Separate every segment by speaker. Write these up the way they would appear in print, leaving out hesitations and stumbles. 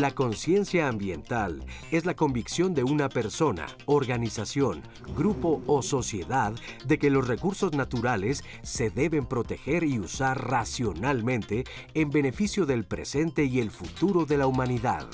Speaker 1: La conciencia ambiental es la convicción de una persona, organización, grupo o sociedad de que los recursos naturales se deben proteger y usar racionalmente en beneficio del presente y el futuro de la humanidad.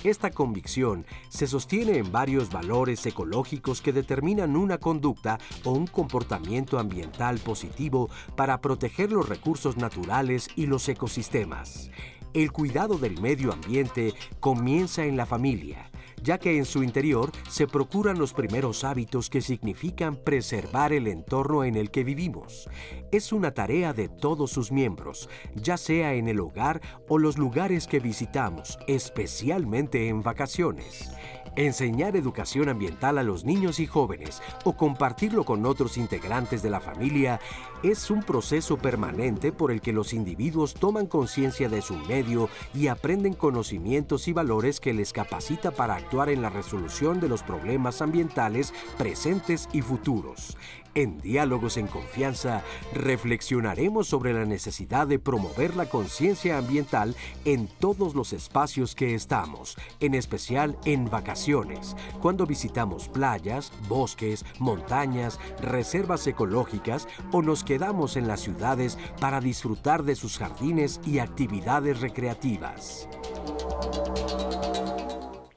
Speaker 1: Esta convicción se sostiene en varios valores ecológicos que determinan una conducta o un comportamiento ambiental positivo para proteger los recursos naturales y los ecosistemas. El cuidado del medio ambiente comienza en la familia, ya que en su interior se procuran los primeros hábitos que significan preservar el entorno en el que vivimos. Es una tarea de todos sus miembros, ya sea en el hogar o los lugares que visitamos, especialmente en vacaciones. Enseñar educación ambiental a los niños y jóvenes o compartirlo con otros integrantes de la familia es un proceso permanente por el que los individuos toman conciencia de su medio y aprenden conocimientos y valores que les capacita para actuar en la resolución de los problemas ambientales presentes y futuros. En Diálogos en Confianza, reflexionaremos sobre la necesidad de promover la conciencia ambiental en todos los espacios que estamos, en especial en vacaciones, cuando visitamos playas, bosques, montañas, reservas ecológicas o nos quedamos en las ciudades para disfrutar de sus jardines y actividades recreativas.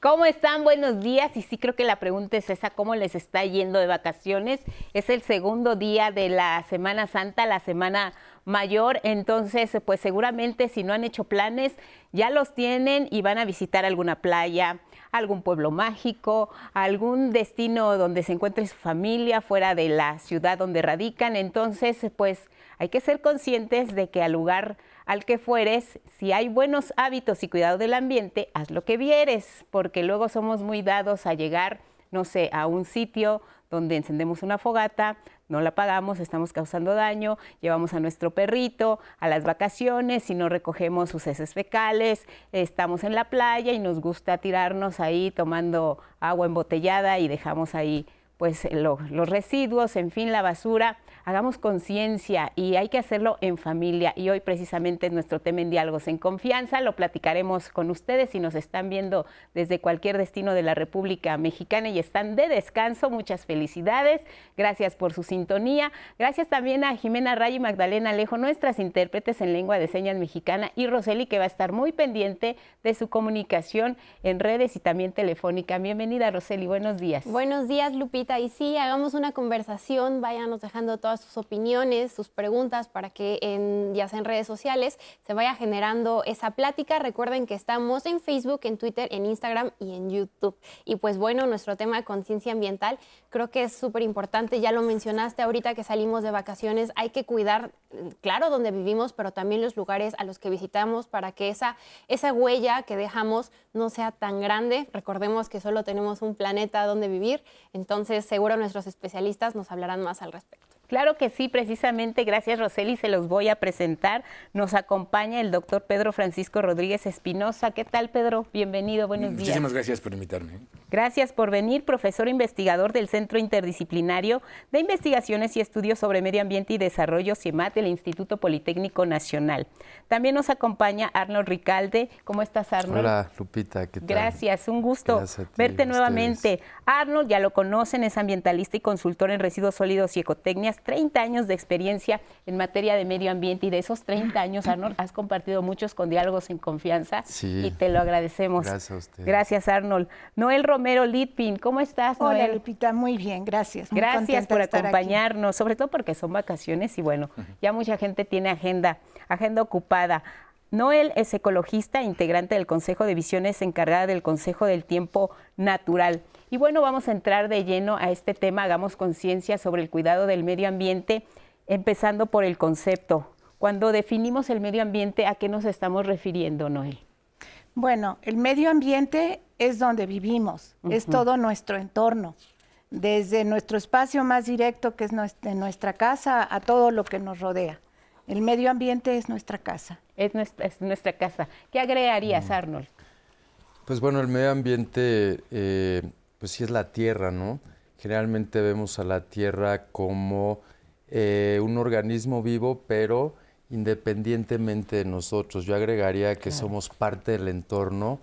Speaker 2: ¿Cómo están? Buenos días. Y sí, creo que la pregunta es esa, ¿cómo les está yendo de vacaciones? Es el segundo día de la Semana Santa, la Semana Mayor. Entonces, pues seguramente si no han hecho planes, ya los tienen y van a visitar alguna playa, algún pueblo mágico, algún destino donde se encuentre su familia, fuera de la ciudad donde radican. Entonces, pues hay que ser conscientes de que al lugar al que fueres, si hay buenos hábitos y cuidado del ambiente, haz lo que vieres, porque luego somos muy dados a llegar, no sé, a un sitio donde encendemos una fogata, no la apagamos, estamos causando daño, llevamos a nuestro perrito a las vacaciones y no recogemos sus heces fecales, estamos en la playa y nos gusta tirarnos ahí tomando agua embotellada y dejamos ahí pues los residuos, en fin, la basura. Hagamos conciencia y hay que hacerlo en familia. Y hoy precisamente es nuestro tema en Diálogos en Confianza. Lo platicaremos con ustedes si nos están viendo desde cualquier destino de la República Mexicana y están de descanso. Muchas felicidades. Gracias por su sintonía. Gracias también a Jimena Rayo y Magdalena Alejo, nuestras intérpretes en lengua de señas mexicana, y Roseli, que va a estar muy pendiente de su comunicación en redes y también telefónica. Bienvenida, Roseli. Buenos días.
Speaker 3: Buenos días, Lupita. Y sí, hagamos una conversación, váyanos dejando todas sus opiniones, sus preguntas para que ya sea en redes sociales se vaya generando esa plática. Recuerden que estamos en Facebook, en Twitter, en Instagram y en YouTube. Y pues bueno, nuestro tema de conciencia ambiental creo que es súper importante. Ya lo mencionaste ahorita que salimos de vacaciones, hay que cuidar, claro, donde vivimos, pero también los lugares a los que visitamos para que esa huella que dejamos no sea tan grande. Recordemos que solo tenemos un planeta donde vivir, entonces seguro nuestros especialistas nos hablarán más al respecto.
Speaker 2: Claro que sí, precisamente, gracias Roseli, se los voy a presentar. Nos acompaña el doctor Pedro Francisco Rodríguez Espinosa. ¿Qué tal, Pedro? Bienvenido, buenos días.
Speaker 4: Muchísimas gracias por invitarme.
Speaker 2: Gracias por venir, profesor investigador del Centro Interdisciplinario de Investigaciones y Estudios sobre Medio Ambiente y Desarrollo, CIEMAT, del Instituto Politécnico Nacional. También nos acompaña Arnold Ricalde. ¿Cómo estás, Arnold?
Speaker 5: Hola, Lupita, ¿qué tal?
Speaker 2: Gracias, un gusto verte nuevamente. Arnold, ya lo conocen, es ambientalista y consultor en residuos sólidos y ecotecnias, 30 años de experiencia en materia de medio ambiente, y de esos 30 años, Arnold, has compartido muchos con Diálogos en Confianza,
Speaker 5: sí,
Speaker 2: y te lo agradecemos.
Speaker 5: Gracias a usted.
Speaker 2: Gracias, Arnold. Noel Romero Litpin, ¿cómo estás, Noel?
Speaker 6: Hola, Lupita, muy bien, gracias. Muy
Speaker 2: Gracias por
Speaker 6: estar
Speaker 2: acompañarnos,
Speaker 6: aquí.
Speaker 2: sobre todo porque son vacaciones y bueno, ya mucha gente tiene agenda ocupada. Noel es ecologista, integrante del Consejo de Visiones, encargada del Consejo del Tiempo Natural. Y bueno, vamos a entrar de lleno a este tema, hagamos conciencia sobre el cuidado del medio ambiente, empezando por el concepto. Cuando definimos el medio ambiente, ¿a qué nos estamos refiriendo, Noel?
Speaker 6: Bueno, el medio ambiente es donde vivimos, es todo nuestro entorno, desde nuestro espacio más directo, que es nuestra casa, a todo lo que nos rodea. El medio ambiente es nuestra casa.
Speaker 2: Es nuestra casa. ¿Qué agregarías, Arnold?
Speaker 5: Pues bueno, el medio ambiente, pues sí es la tierra, ¿no? Generalmente vemos a la tierra como un organismo vivo, pero independientemente de nosotros. Yo agregaría que somos parte del entorno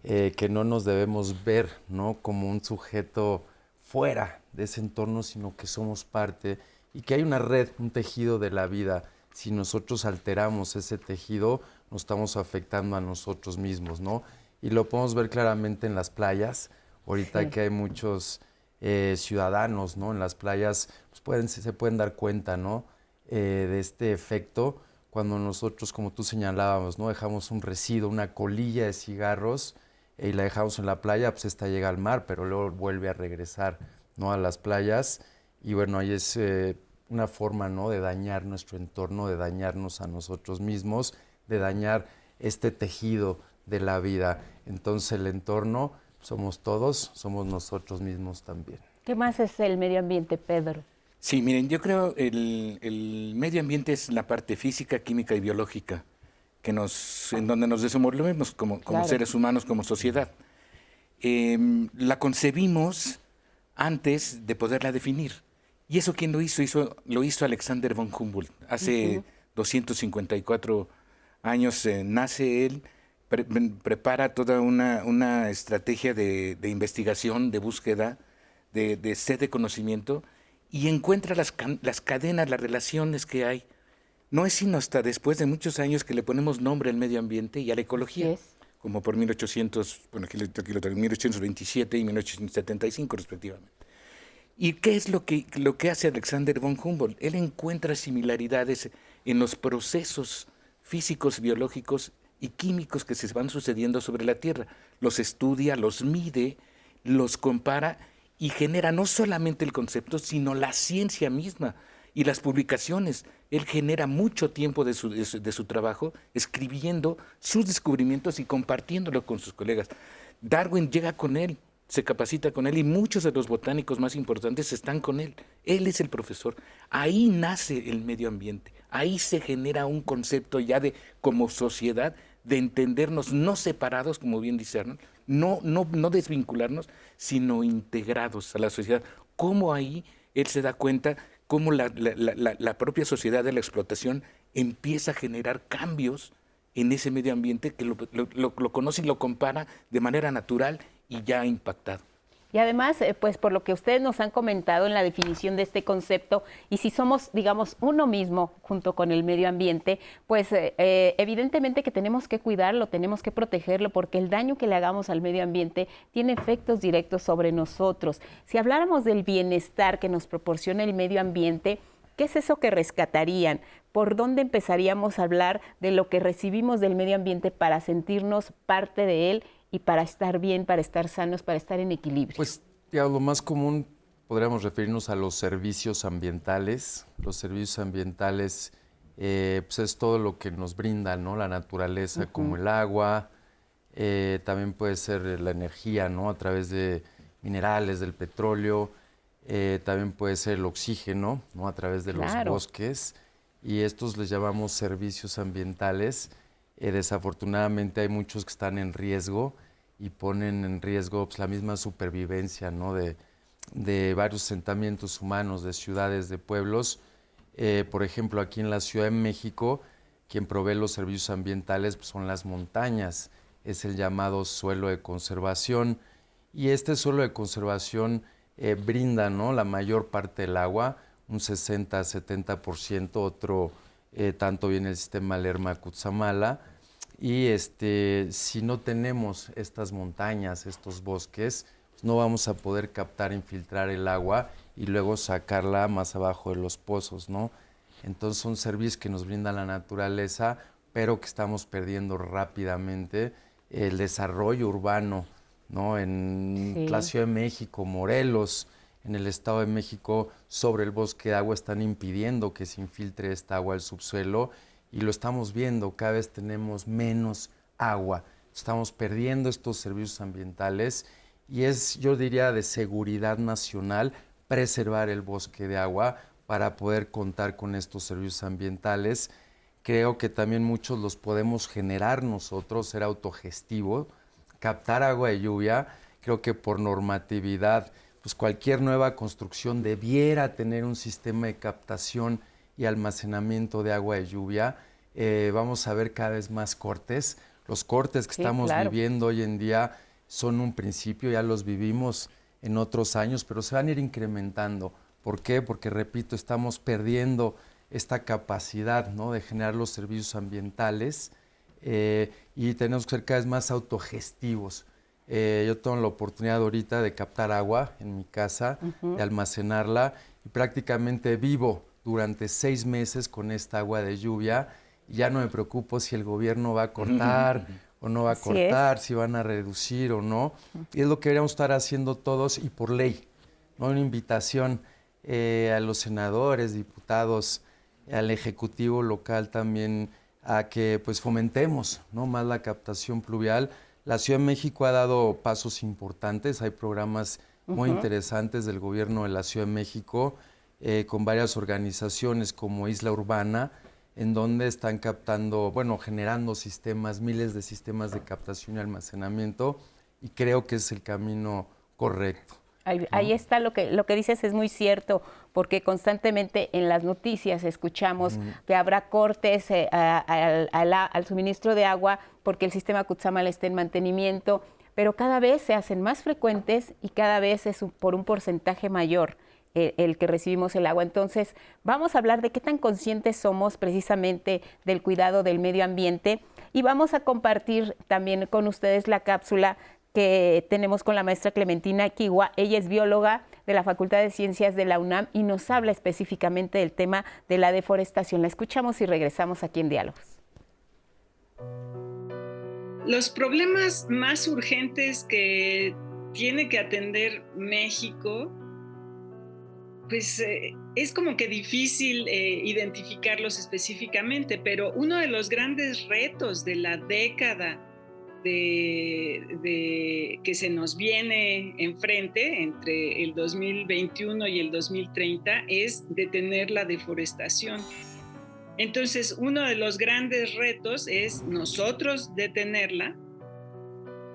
Speaker 5: que no nos debemos ver, ¿no?, como un sujeto fuera de ese entorno, sino que somos parte y que hay una red, un tejido de la vida. Si nosotros alteramos ese tejido, nos estamos afectando a nosotros mismos, ¿no? Y lo podemos ver claramente en las playas. Ahorita que hay muchos ciudadanos, ¿no?, en las playas, pues se pueden dar cuenta, ¿no?, de este efecto cuando nosotros, como tú señalábamos, ¿no?, dejamos un residuo, una colilla de cigarros y la dejamos en la playa, pues esta llega al mar, pero luego vuelve a regresar, ¿no?, a las playas. Y bueno, ahí es una forma, ¿no?, de dañar nuestro entorno, de dañarnos a nosotros mismos, de dañar este tejido de la vida. Entonces el entorno somos todos, somos nosotros mismos también.
Speaker 2: ¿Qué más es el medio ambiente, Pedro?
Speaker 4: Sí, miren, yo creo el medio ambiente es la parte física, química y biológica en donde nos desenvolvemos como seres humanos, como sociedad. La concebimos antes de poderla definir. ¿Y eso quién lo hizo? Lo hizo Alexander von Humboldt. Hace 254 años nace él, prepara toda una estrategia de investigación, de búsqueda, de sed de conocimiento, y encuentra las cadenas, las relaciones que hay. No es sino hasta después de muchos años que le ponemos nombre al medio ambiente y a la ecología, como por 1827 y 1875 respectivamente. ¿Y qué es lo que hace Alexander von Humboldt? Él encuentra similaridades en los procesos físicos, biológicos y químicos que se van sucediendo sobre la Tierra. Los estudia, los mide, los compara y genera no solamente el concepto, sino la ciencia misma y las publicaciones. Él genera mucho tiempo de su trabajo escribiendo sus descubrimientos y compartiéndolo con sus colegas. Darwin llega con él, se capacita con él y muchos de los botánicos más importantes están con él. Él es el profesor. Ahí nace el medio ambiente. Ahí se genera un concepto ya de, como sociedad, de entendernos no separados, como bien dice Arnold, no desvincularnos, sino integrados a la sociedad. Cómo ahí él se da cuenta cómo la propia sociedad de la explotación empieza a generar cambios en ese medio ambiente que lo conoce y lo compara de manera natural y ya ha impactado.
Speaker 2: Y además, pues por lo que ustedes nos han comentado en la definición de este concepto, y si somos, digamos, uno mismo junto con el medio ambiente, pues evidentemente que tenemos que cuidarlo, tenemos que protegerlo, porque el daño que le hagamos al medio ambiente tiene efectos directos sobre nosotros. Si habláramos del bienestar que nos proporciona el medio ambiente, ¿qué es eso que rescatarían? ¿Por dónde empezaríamos a hablar de lo que recibimos del medio ambiente para sentirnos parte de él y para estar bien, para estar sanos, para estar en equilibrio?
Speaker 5: Pues, digamos, lo más común podríamos referirnos a los servicios ambientales. Los servicios ambientales, pues es todo lo que nos brinda, ¿no?, la naturaleza, como el agua, también puede ser la energía, ¿no?, a través de minerales, del petróleo, también puede ser el oxígeno, ¿no?, a través de los bosques, y estos les llamamos servicios ambientales. Desafortunadamente hay muchos que están en riesgo y ponen en riesgo, pues, la misma supervivencia, ¿no?, de varios asentamientos humanos, de ciudades, de pueblos. Por ejemplo, aquí en la Ciudad de México, quien provee los servicios ambientales, pues, son las montañas, es el llamado suelo de conservación, y este suelo de conservación brinda, ¿no?, la mayor parte del agua, un 60-70%, otro tanto viene el sistema Lerma-Cutzamala, y si no tenemos estas montañas, estos bosques, pues no vamos a poder captar, infiltrar el agua y luego sacarla más abajo de los pozos, ¿no? Entonces son servicios que nos brinda la naturaleza, pero que estamos perdiendo rápidamente. El desarrollo urbano, ¿no?, en la Ciudad de México, Morelos, en el Estado de México, sobre el bosque de agua, están impidiendo que se infiltre esta agua al subsuelo, y lo estamos viendo, cada vez tenemos menos agua, estamos perdiendo estos servicios ambientales, y es, yo diría, de seguridad nacional preservar el bosque de agua para poder contar con estos servicios ambientales. Creo que también muchos los podemos generar nosotros, ser autogestivo, captar agua de lluvia. Creo que por normatividad, pues cualquier nueva construcción debiera tener un sistema de captación y almacenamiento de agua de lluvia. Vamos a ver cada vez más cortes. Los cortes que estamos viviendo hoy en día son un principio, ya los vivimos en otros años, pero se van a ir incrementando. ¿Por qué? Porque, repito, estamos perdiendo esta capacidad, ¿no?, de generar los servicios ambientales y tenemos que ser cada vez más autogestivos. Yo tengo la oportunidad ahorita de captar agua en mi casa, de almacenarla, y prácticamente vivo durante 6 meses con esta agua de lluvia. Y ya no me preocupo si el gobierno va a cortar o no va a cortar, si van a reducir o no. Y es lo que deberíamos estar haciendo todos y por ley, ¿no? Una invitación a los senadores, diputados, al Ejecutivo local también, a que pues fomentemos, ¿no?, más la captación pluvial. La Ciudad de México ha dado pasos importantes, hay programas muy interesantes del gobierno de la Ciudad de México con varias organizaciones como Isla Urbana, en donde están captando, bueno, generando sistemas, miles de sistemas de captación y almacenamiento, y creo que es el camino correcto.
Speaker 2: Ahí está lo que dices, es muy cierto, porque constantemente en las noticias escuchamos que habrá cortes al suministro de agua porque el sistema Cutzamala está en mantenimiento, pero cada vez se hacen más frecuentes y cada vez es por un porcentaje mayor el que recibimos el agua. Entonces, vamos a hablar de qué tan conscientes somos precisamente del cuidado del medio ambiente, y vamos a compartir también con ustedes la cápsula que tenemos con la maestra Clementina Quigua. Ella es bióloga de la Facultad de Ciencias de la UNAM y nos habla específicamente del tema de la deforestación. La escuchamos y regresamos aquí en Diálogos.
Speaker 7: Los problemas más urgentes que tiene que atender México, pues es como que difícil identificarlos específicamente, pero uno de los grandes retos de la década que se nos viene enfrente entre el 2021 y el 2030 es detener la deforestación. Entonces, uno de los grandes retos es nosotros detenerla,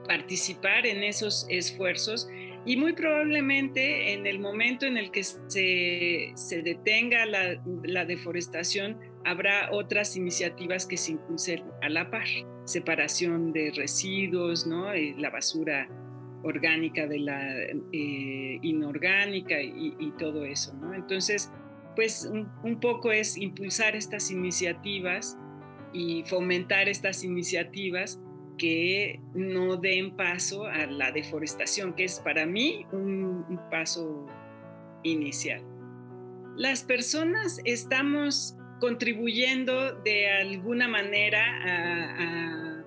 Speaker 7: participar en esos esfuerzos, y muy probablemente en el momento en el que se detenga la deforestación, habrá otras iniciativas que se impulsen a la par. Separación de residuos, ¿no? La basura orgánica de la inorgánica y todo eso, ¿no? Entonces, pues un poco es impulsar estas iniciativas y fomentar estas iniciativas que no den paso a la deforestación, que es para mí un paso inicial. Las personas estamos contribuyendo de alguna manera a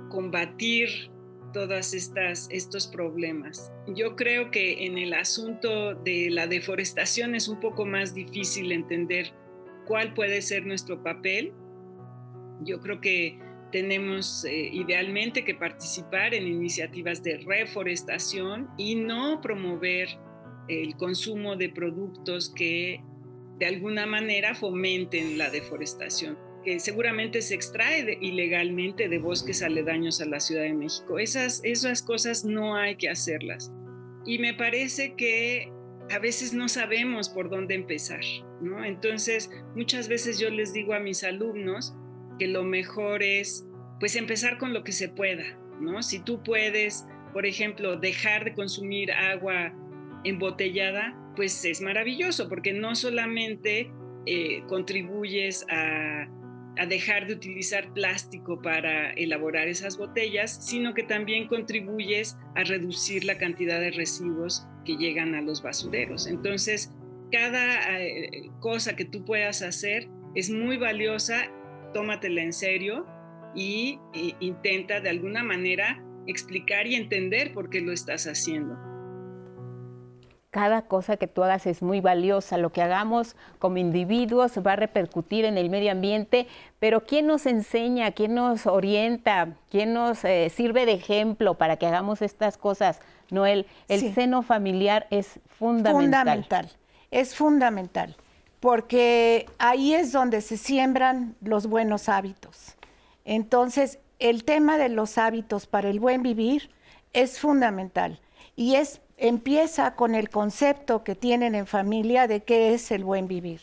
Speaker 7: combatir todos estos problemas. Yo creo que en el asunto de la deforestación es un poco más difícil entender cuál puede ser nuestro papel. Yo creo que tenemos idealmente que participar en iniciativas de reforestación y no promover el consumo de productos que de alguna manera fomenten la deforestación, que seguramente se extrae ilegalmente de bosques aledaños a la Ciudad de México. Esas cosas no hay que hacerlas. Y me parece que a veces no sabemos por dónde empezar, ¿no? Entonces, muchas veces yo les digo a mis alumnos que lo mejor es, pues, empezar con lo que se pueda, ¿no? Si tú puedes, por ejemplo, dejar de consumir agua embotellada, pues es maravilloso, porque no solamente contribuyes a dejar de utilizar plástico para elaborar esas botellas, sino que también contribuyes a reducir la cantidad de residuos que llegan a los basureros. Entonces, cada cosa que tú puedas hacer es muy valiosa, tómatela en serio y intenta de alguna manera explicar y entender por qué lo estás haciendo.
Speaker 2: Cada cosa que tú hagas es muy valiosa. Lo que hagamos como individuos va a repercutir en el medio ambiente, pero ¿quién nos enseña, quién nos orienta, quién nos sirve de ejemplo para que hagamos estas cosas? Noel, el seno familiar es fundamental.
Speaker 6: Es fundamental, porque ahí es donde se siembran los buenos hábitos. Entonces, el tema de los hábitos para el buen vivir es fundamental y empieza con el concepto que tienen en familia de qué es el buen vivir.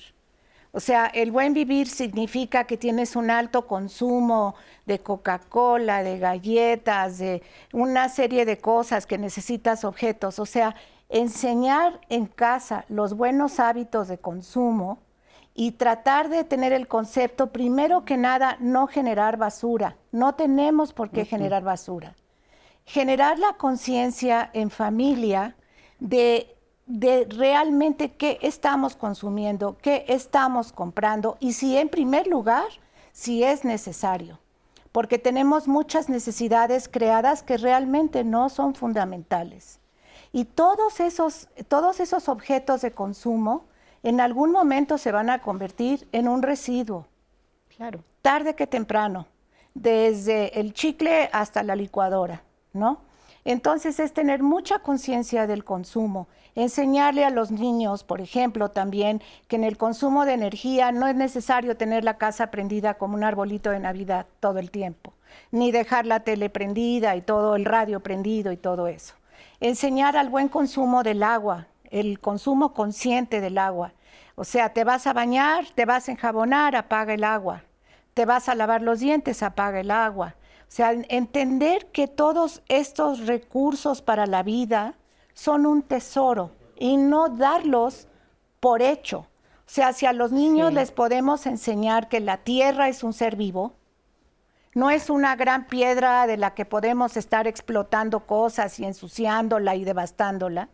Speaker 6: O sea, el buen vivir significa que tienes un alto consumo de Coca-Cola, de galletas, de una serie de cosas que necesitas objetos. O sea, enseñar en casa los buenos hábitos de consumo y tratar de tener el concepto, primero que nada, no generar basura. No tenemos por qué generar basura. Generar la conciencia en familia de realmente qué estamos consumiendo, qué estamos comprando y si en primer lugar, si es necesario. Porque tenemos muchas necesidades creadas que realmente no son fundamentales. Y todos esos objetos de consumo en algún momento se van a convertir en un residuo.
Speaker 2: Claro.
Speaker 6: Tarde que temprano, desde el chicle hasta la licuadora, ¿no? Entonces es tener mucha conciencia del consumo, enseñarle a los niños, por ejemplo, también que en el consumo de energía no es necesario tener la casa prendida como un arbolito de Navidad todo el tiempo, ni dejar la tele prendida y todo el radio prendido y todo eso. Enseñar al buen consumo del agua, el consumo consciente del agua. O sea, te vas a bañar, te vas a enjabonar, apaga el agua. Te vas a lavar los dientes, apaga el agua. O sea, entender que todos estos recursos para la vida son un tesoro y no darlos por hecho. O sea, si a los niños les podemos enseñar que la tierra es un ser vivo, no es una gran piedra de la que podemos estar explotando cosas y ensuciándola y devastándola.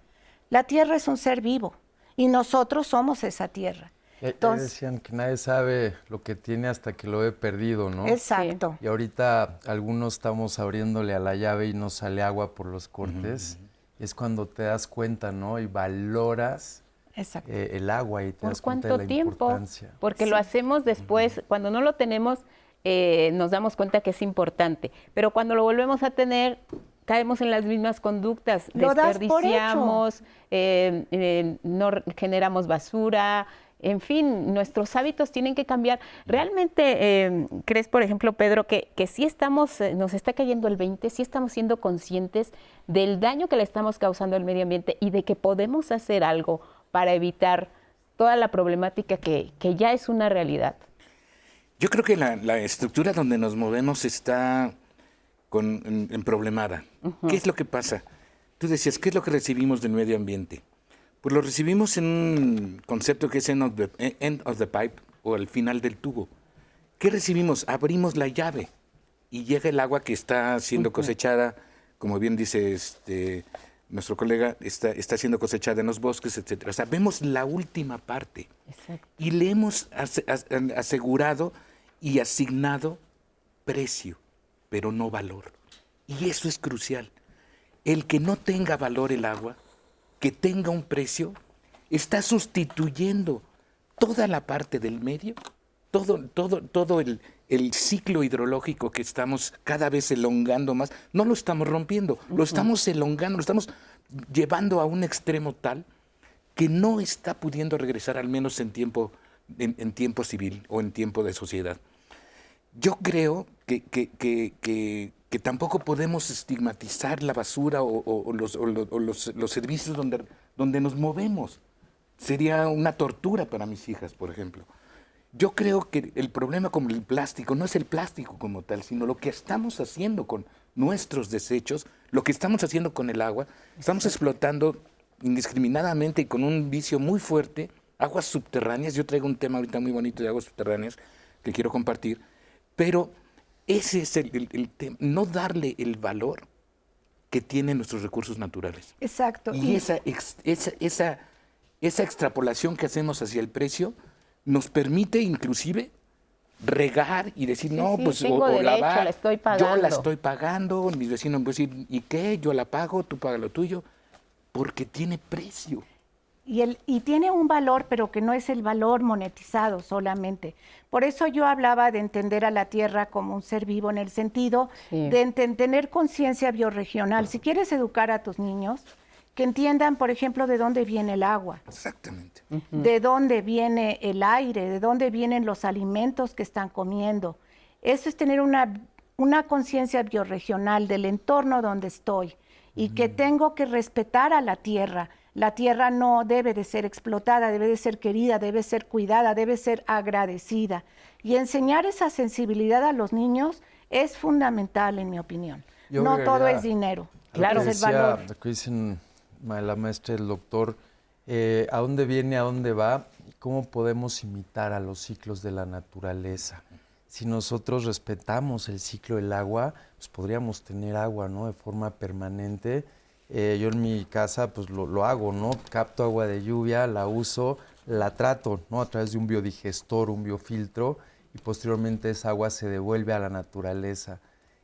Speaker 6: La tierra es un ser vivo y nosotros somos esa tierra.
Speaker 5: Entonces, decían que nadie sabe lo que tiene hasta que lo ve perdido, ¿no?
Speaker 6: Exacto.
Speaker 5: Y ahorita algunos estamos abriéndole a la llave y no sale agua por los cortes. Es cuando te das cuenta, ¿no? Y valoras el agua y te das cuenta de la importancia.
Speaker 2: Porque lo hacemos después, cuando no lo tenemos, nos damos cuenta que es importante. Pero cuando lo volvemos a tener, caemos en las mismas conductas, desperdiciamos, no generamos basura. En fin, nuestros hábitos tienen que cambiar. ¿Realmente crees, por ejemplo, Pedro, que sí nos está cayendo el 20, sí estamos siendo conscientes del daño que le estamos causando al medio ambiente y de que podemos hacer algo para evitar toda la problemática que ya es una realidad?
Speaker 4: Yo creo que la estructura donde nos movemos está en problemada. ¿Qué es lo que pasa? Tú decías, ¿qué es lo que recibimos del medio ambiente? Pues lo recibimos en un concepto que es end of the pipe o al final del tubo. ¿Qué recibimos? Abrimos la llave y llega el agua que está siendo cosechada, como bien dice nuestro colega, está siendo cosechada en los bosques, etc. O sea, vemos la última parte. Exacto. Y le hemos asegurado y asignado precio, pero no valor. Y eso es crucial. El que no tenga valor el agua, que tenga un precio, está sustituyendo toda la parte del medio, todo el ciclo hidrológico que estamos cada vez elongando más. No lo estamos rompiendo, lo estamos elongando, lo estamos llevando a un extremo tal que no está pudiendo regresar, al menos en tiempo civil o en tiempo de sociedad. Yo creo que tampoco podemos estigmatizar la basura o los servicios donde nos movemos. Sería una tortura para mis hijas, por ejemplo. Yo creo que el problema con el plástico no es el plástico como tal, sino lo que estamos haciendo con nuestros desechos, lo que estamos haciendo con el agua. Estamos explotando indiscriminadamente y con un vicio muy fuerte aguas subterráneas. Yo traigo un tema ahorita muy bonito de aguas subterráneas que quiero compartir, pero ese es el tema, no darle el valor que tienen nuestros recursos naturales.
Speaker 6: Exacto.
Speaker 4: Y esa extrapolación que hacemos hacia el precio nos permite inclusive regar y decir, o lavar,
Speaker 2: la estoy pagando.
Speaker 4: Yo la estoy pagando, mis vecinos pueden decir, ¿y qué? Yo la pago, tú pagas lo tuyo, porque tiene precio.
Speaker 6: Y tiene un valor, pero que no es el valor monetizado solamente. Por eso yo hablaba de entender a la tierra como un ser vivo, en el sentido de tener conciencia biorregional. Si quieres educar a tus niños, que entiendan, por ejemplo, de dónde viene el agua.
Speaker 4: Exactamente.
Speaker 6: De dónde viene el aire, de dónde vienen los alimentos que están comiendo. Eso es tener una conciencia biorregional del entorno donde estoy y que tengo que respetar a la tierra. La tierra no debe de ser explotada, debe de ser querida, debe ser cuidada, debe ser agradecida. Y enseñar esa sensibilidad a los niños es fundamental, en mi opinión. No todo es dinero.
Speaker 2: Claro,
Speaker 6: es el valor.
Speaker 5: Lo que dicen la maestra y el doctor, ¿a dónde viene, a dónde va? ¿Cómo podemos imitar a los ciclos de la naturaleza? Si nosotros respetamos el ciclo del agua, pues podríamos tener agua, ¿no? De forma permanente. Yo en mi casa pues lo hago, ¿no? Capto agua de lluvia, la uso, la trato, ¿no? A través de un biodigestor, un biofiltro, y posteriormente esa agua se devuelve a la naturaleza.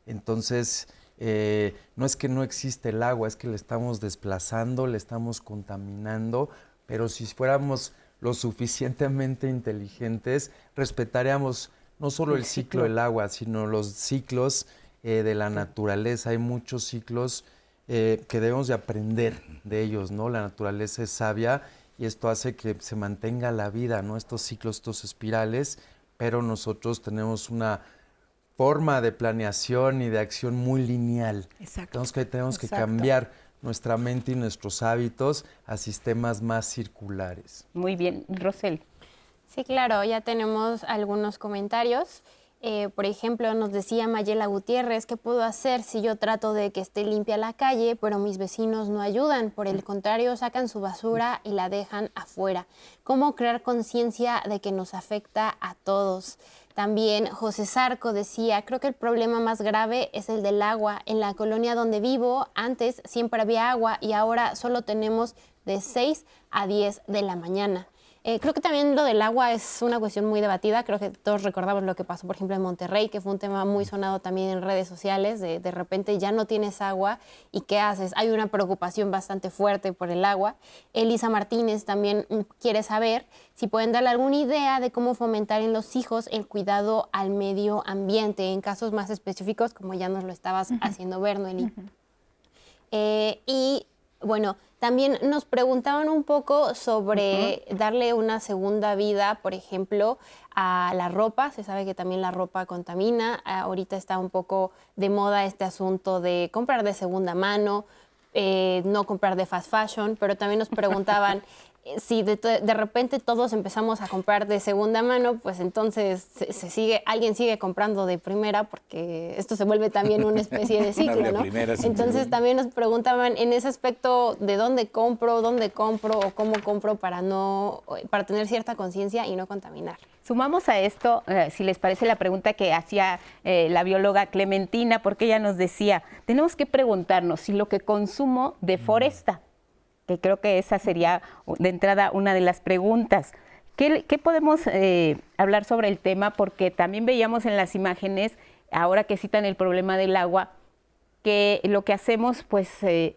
Speaker 5: Entonces, no es que no existe el agua, es que le estamos desplazando, le estamos contaminando, pero si fuéramos lo suficientemente inteligentes, respetaríamos no solo el ciclo del agua, sino los ciclos de la naturaleza. Hay muchos ciclos que debemos de aprender de ellos, ¿no? La naturaleza es sabia y esto hace que se mantenga la vida, ¿no? Estos ciclos, estos espirales, pero nosotros tenemos una forma de planeación y de acción muy lineal.
Speaker 6: Exacto.
Speaker 5: Entonces tenemos que cambiar nuestra mente y nuestros hábitos a sistemas más circulares.
Speaker 2: Muy bien, Rosel.
Speaker 3: Sí, claro, ya tenemos algunos comentarios. Por ejemplo, nos decía Mayela Gutiérrez, ¿qué puedo hacer si yo trato de que esté limpia la calle, pero mis vecinos no ayudan? Por el contrario, sacan su basura y la dejan afuera. ¿Cómo crear conciencia de que nos afecta a todos? También José Zarco decía, creo que el problema más grave es el del agua. En la colonia donde vivo, antes siempre había agua y ahora solo tenemos de 6 a 10 de la mañana. Creo que también lo del agua es una cuestión muy debatida. Creo que todos recordamos lo que pasó, por ejemplo, en Monterrey, que fue un tema muy sonado también en redes sociales. De repente ya no tienes agua y ¿qué haces? Hay una preocupación bastante fuerte por el agua. Elisa Martínez también quiere saber si pueden darle alguna idea de cómo fomentar en los hijos el cuidado al medio ambiente, en casos más específicos, como ya nos lo estabas haciendo ver, Noeli. Y bueno, también nos preguntaban un poco sobre darle una segunda vida, por ejemplo, a la ropa. Se sabe que también la ropa contamina. Ahorita está un poco de moda este asunto de comprar de segunda mano, no comprar de fast fashion, pero también nos preguntaban si de repente todos empezamos a comprar de segunda mano, pues entonces alguien sigue comprando de primera, porque esto se vuelve también una especie de ciclo, ¿no? Entonces también nos preguntaban en ese aspecto de dónde compro o cómo compro para tener cierta conciencia y no contaminar.
Speaker 2: Sumamos a esto, si les parece, la pregunta que hacía la bióloga Clementina, porque ella nos decía, tenemos que preguntarnos si lo que consumo deforesta, que creo que esa sería de entrada una de las preguntas. ¿Qué podemos hablar sobre el tema? Porque también veíamos en las imágenes, ahora que citan el problema del agua, que lo que hacemos, pues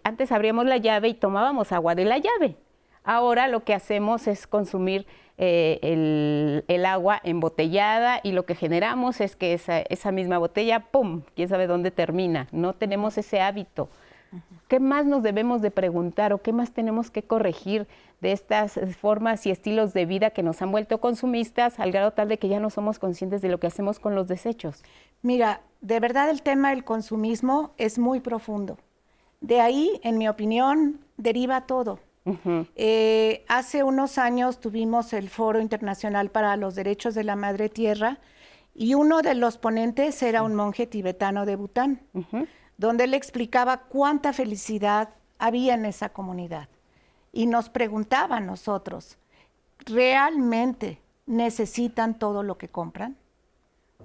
Speaker 2: antes abríamos la llave y tomábamos agua de la llave. Ahora lo que hacemos es consumir el agua embotellada y lo que generamos es que esa misma botella, ¡pum!, quién sabe dónde termina. No tenemos ese hábito. ¿Qué más nos debemos de preguntar o qué más tenemos que corregir de estas formas y estilos de vida que nos han vuelto consumistas al grado tal de que ya no somos conscientes de lo que hacemos con los desechos?
Speaker 6: Mira, de verdad el tema del consumismo es muy profundo. De ahí, en mi opinión, deriva todo. Hace unos años tuvimos el Foro Internacional para los Derechos de la Madre Tierra y uno de los ponentes era un monje tibetano de Bután, donde él explicaba cuánta felicidad había en esa comunidad. Y nos preguntaba a nosotros, ¿realmente necesitan todo lo que compran?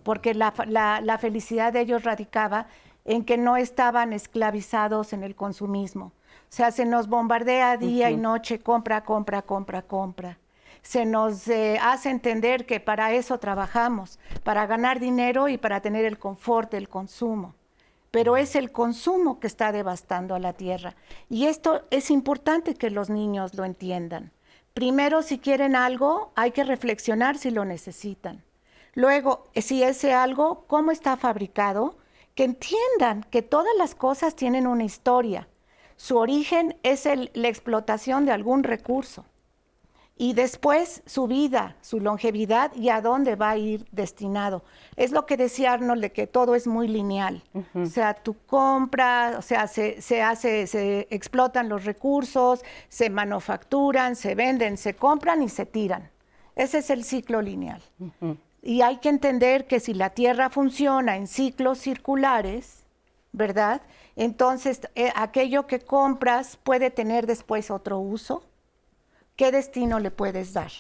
Speaker 6: Porque la felicidad de ellos radicaba en que no estaban esclavizados en el consumismo. O sea, se nos bombardea día y noche, compra, compra, compra, compra. Se nos hace entender que para eso trabajamos, para ganar dinero y para tener el confort del consumo. Pero es el consumo que está devastando a la tierra. Y esto es importante que los niños lo entiendan. Primero, si quieren algo, hay que reflexionar si lo necesitan. Luego, si ese algo, ¿cómo está fabricado? Que entiendan que todas las cosas tienen una historia. Su origen es la explotación de algún recurso. y después su vida, su longevidad y a dónde va a ir destinado. Es lo que decía Arnold, de que todo es muy lineal. O sea, tú compras, o sea, se explotan los recursos, se manufacturan, se venden, se compran y se tiran. Ese es el ciclo lineal. Y hay que entender que si la Tierra funciona en ciclos circulares, ¿verdad? Entonces, aquello que compras puede tener después otro uso. ¿Qué destino le puedes dar?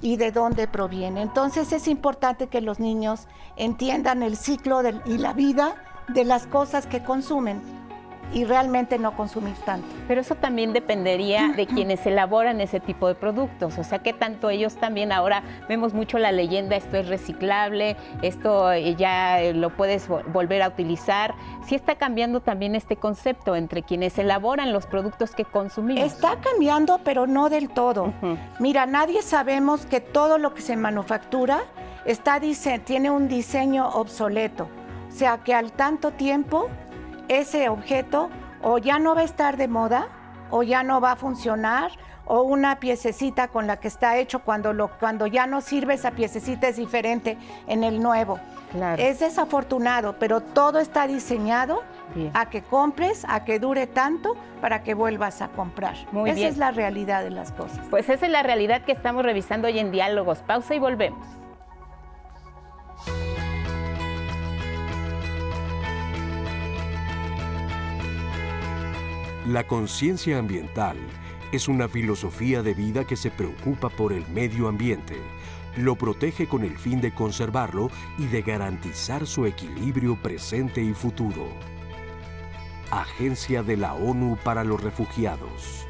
Speaker 6: ¿Y de dónde proviene? Entonces, es importante que los niños entiendan el ciclo y la vida de las cosas que consumen y realmente no consumir tanto.
Speaker 2: Pero eso también dependería de quienes elaboran ese tipo de productos, o sea, que tanto ellos también, ahora vemos mucho la leyenda, esto es reciclable, esto ya lo puedes volver a utilizar. Sí está cambiando también este concepto entre quienes elaboran los productos que consumimos.
Speaker 6: Está cambiando, pero no del todo. Mira, nadie sabemos que todo lo que se manufactura tiene un diseño obsoleto, o sea, que al tanto tiempo ese objeto o ya no va a estar de moda, o ya no va a funcionar, o una piececita con la que está hecho, cuando ya no sirve, esa piececita es diferente en el nuevo.
Speaker 2: Claro.
Speaker 6: Es desafortunado, pero todo está diseñado a que compres, a que dure tanto, para que vuelvas a comprar.
Speaker 2: Muy bien.
Speaker 6: Esa es la realidad de las cosas.
Speaker 2: Pues esa es la realidad que estamos revisando hoy en Diálogos. Pausa y volvemos.
Speaker 1: La conciencia ambiental es una filosofía de vida que se preocupa por el medio ambiente, lo protege con el fin de conservarlo y de garantizar su equilibrio presente y futuro. Agencia de la ONU para los Refugiados.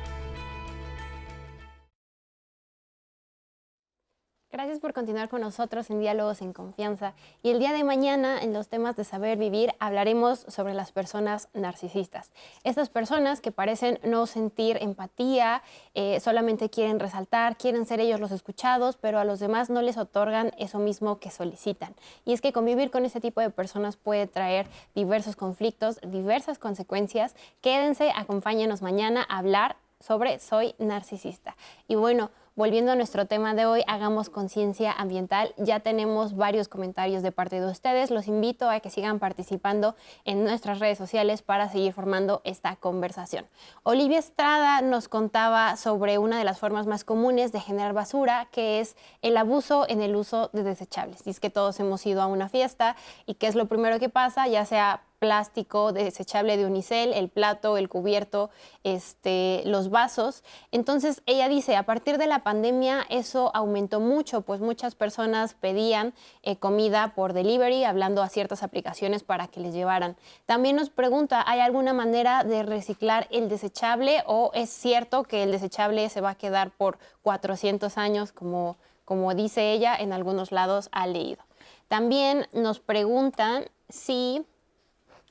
Speaker 3: Gracias por continuar con nosotros en Diálogos en Confianza. Y el día de mañana, en los temas de saber vivir, hablaremos sobre las personas narcisistas. Estas personas que parecen no sentir empatía, solamente quieren resaltar, quieren ser ellos los escuchados, pero a los demás no les otorgan eso mismo que solicitan. Y es que convivir con este tipo de personas puede traer diversos conflictos, diversas consecuencias. Quédense, acompáñenos mañana a hablar sobre Soy Narcisista. Y bueno, volviendo a nuestro tema de hoy, hagamos conciencia ambiental. Ya tenemos varios comentarios de parte de ustedes. Los invito a que sigan participando en nuestras redes sociales para seguir formando esta conversación. Olivia Estrada nos contaba sobre una de las formas más comunes de generar basura, que es el abuso en el uso de desechables. Y es que todos hemos ido a una fiesta y ¿qué es lo primero que pasa? Ya sea plástico desechable de unicel, el plato, el cubierto, los vasos. Entonces ella dice, a partir de la pandemia eso aumentó mucho, pues muchas personas pedían comida por delivery, hablando a ciertas aplicaciones para que les llevaran. También nos pregunta, ¿hay alguna manera de reciclar el desechable o es cierto que el desechable se va a quedar por 400 años, como dice ella, en algunos lados ha leído? También nos preguntan si...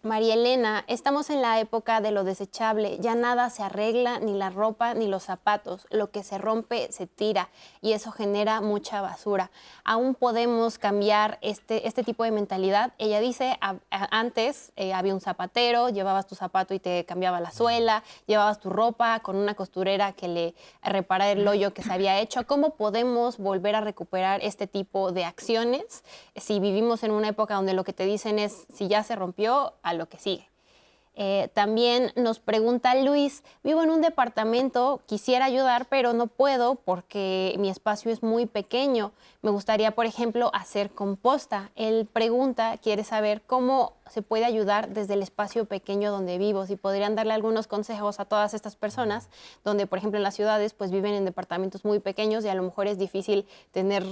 Speaker 3: María Elena, estamos en la época de lo desechable, ya nada se arregla, ni la ropa ni los zapatos, lo que se rompe se tira y eso genera mucha basura. Aún podemos cambiar este tipo de mentalidad. Ella dice, antes había un zapatero, llevabas tu zapato y te cambiaba la suela, llevabas tu ropa con una costurera que le reparara el hoyo que se había hecho. ¿Cómo podemos volver a recuperar este tipo de acciones si vivimos en una época donde lo que te dicen es, si ya se rompió, a lo que sigue? También nos pregunta Luis, vivo en un departamento, quisiera ayudar, pero no puedo porque mi espacio es muy pequeño. Me gustaría, por ejemplo, hacer composta. Él pregunta, quiere saber cómo se puede ayudar desde el espacio pequeño donde vivo. Si podrían darle algunos consejos a todas estas personas, donde, por ejemplo, en las ciudades, pues viven en departamentos muy pequeños y a lo mejor es difícil tener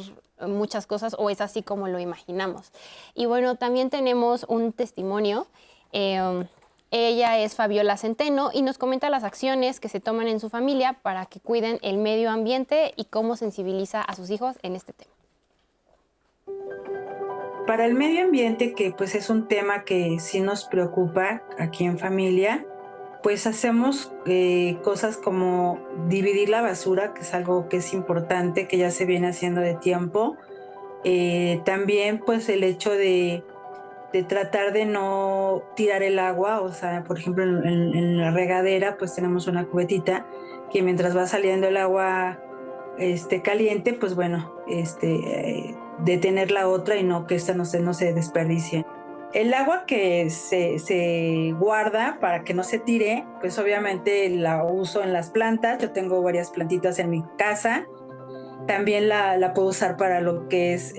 Speaker 3: muchas cosas o es así como lo imaginamos. Y bueno, también tenemos un testimonio. Ella es Fabiola Centeno y nos comenta las acciones que se toman en su familia para que cuiden el medio ambiente y cómo sensibiliza a sus hijos en este tema.
Speaker 8: Para el medio ambiente, que pues es un tema que sí nos preocupa aquí en familia, pues hacemos cosas como dividir la basura, que es algo que es importante, que ya se viene haciendo de tiempo. También pues el hecho de tratar de no tirar el agua, o sea, por ejemplo, en la regadera, pues tenemos una cubetita que mientras va saliendo el agua caliente, pues bueno, detener la otra y no que esta no se desperdicie. El agua que se guarda para que no se tire, pues obviamente la uso en las plantas. Yo tengo varias plantitas en mi casa. También la puedo usar para lo que es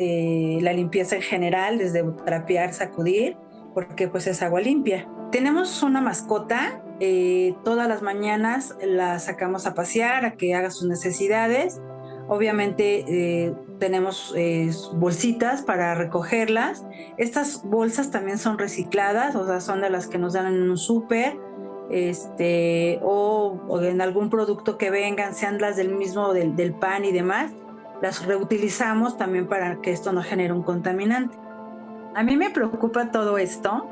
Speaker 8: la limpieza en general, desde trapear, sacudir, porque pues es agua limpia. Tenemos una mascota, todas las mañanas la sacamos a pasear, a que haga sus necesidades. Obviamente tenemos bolsitas para recogerlas. Estas bolsas también son recicladas, o sea, son de las que nos dan en un súper, o en algún producto que vengan, sean las del pan y demás, las reutilizamos también para que esto no genere un contaminante. A mí me preocupa todo esto.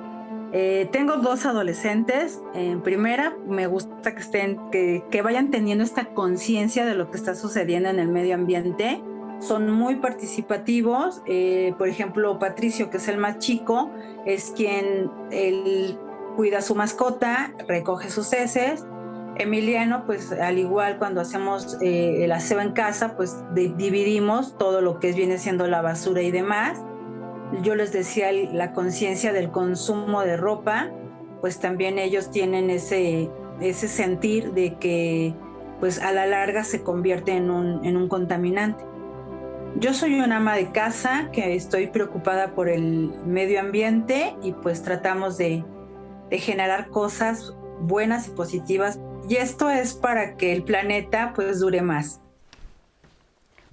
Speaker 8: Tengo 2 adolescentes. En primera, me gusta que vayan teniendo esta conciencia de lo que está sucediendo en el medio ambiente. Son muy participativos. Por ejemplo, Patricio, que es el más chico, es quien él cuida a su mascota, recoge sus heces. Emiliano, pues al igual cuando hacemos el aseo en casa, pues dividimos todo lo que viene siendo la basura y demás. Yo les decía la conciencia del consumo de ropa, pues también ellos tienen ese sentir de que pues a la larga se convierte en un contaminante. Yo soy una ama de casa que estoy preocupada por el medio ambiente y pues tratamos de generar cosas buenas y positivas, y esto es para que el planeta pues dure más.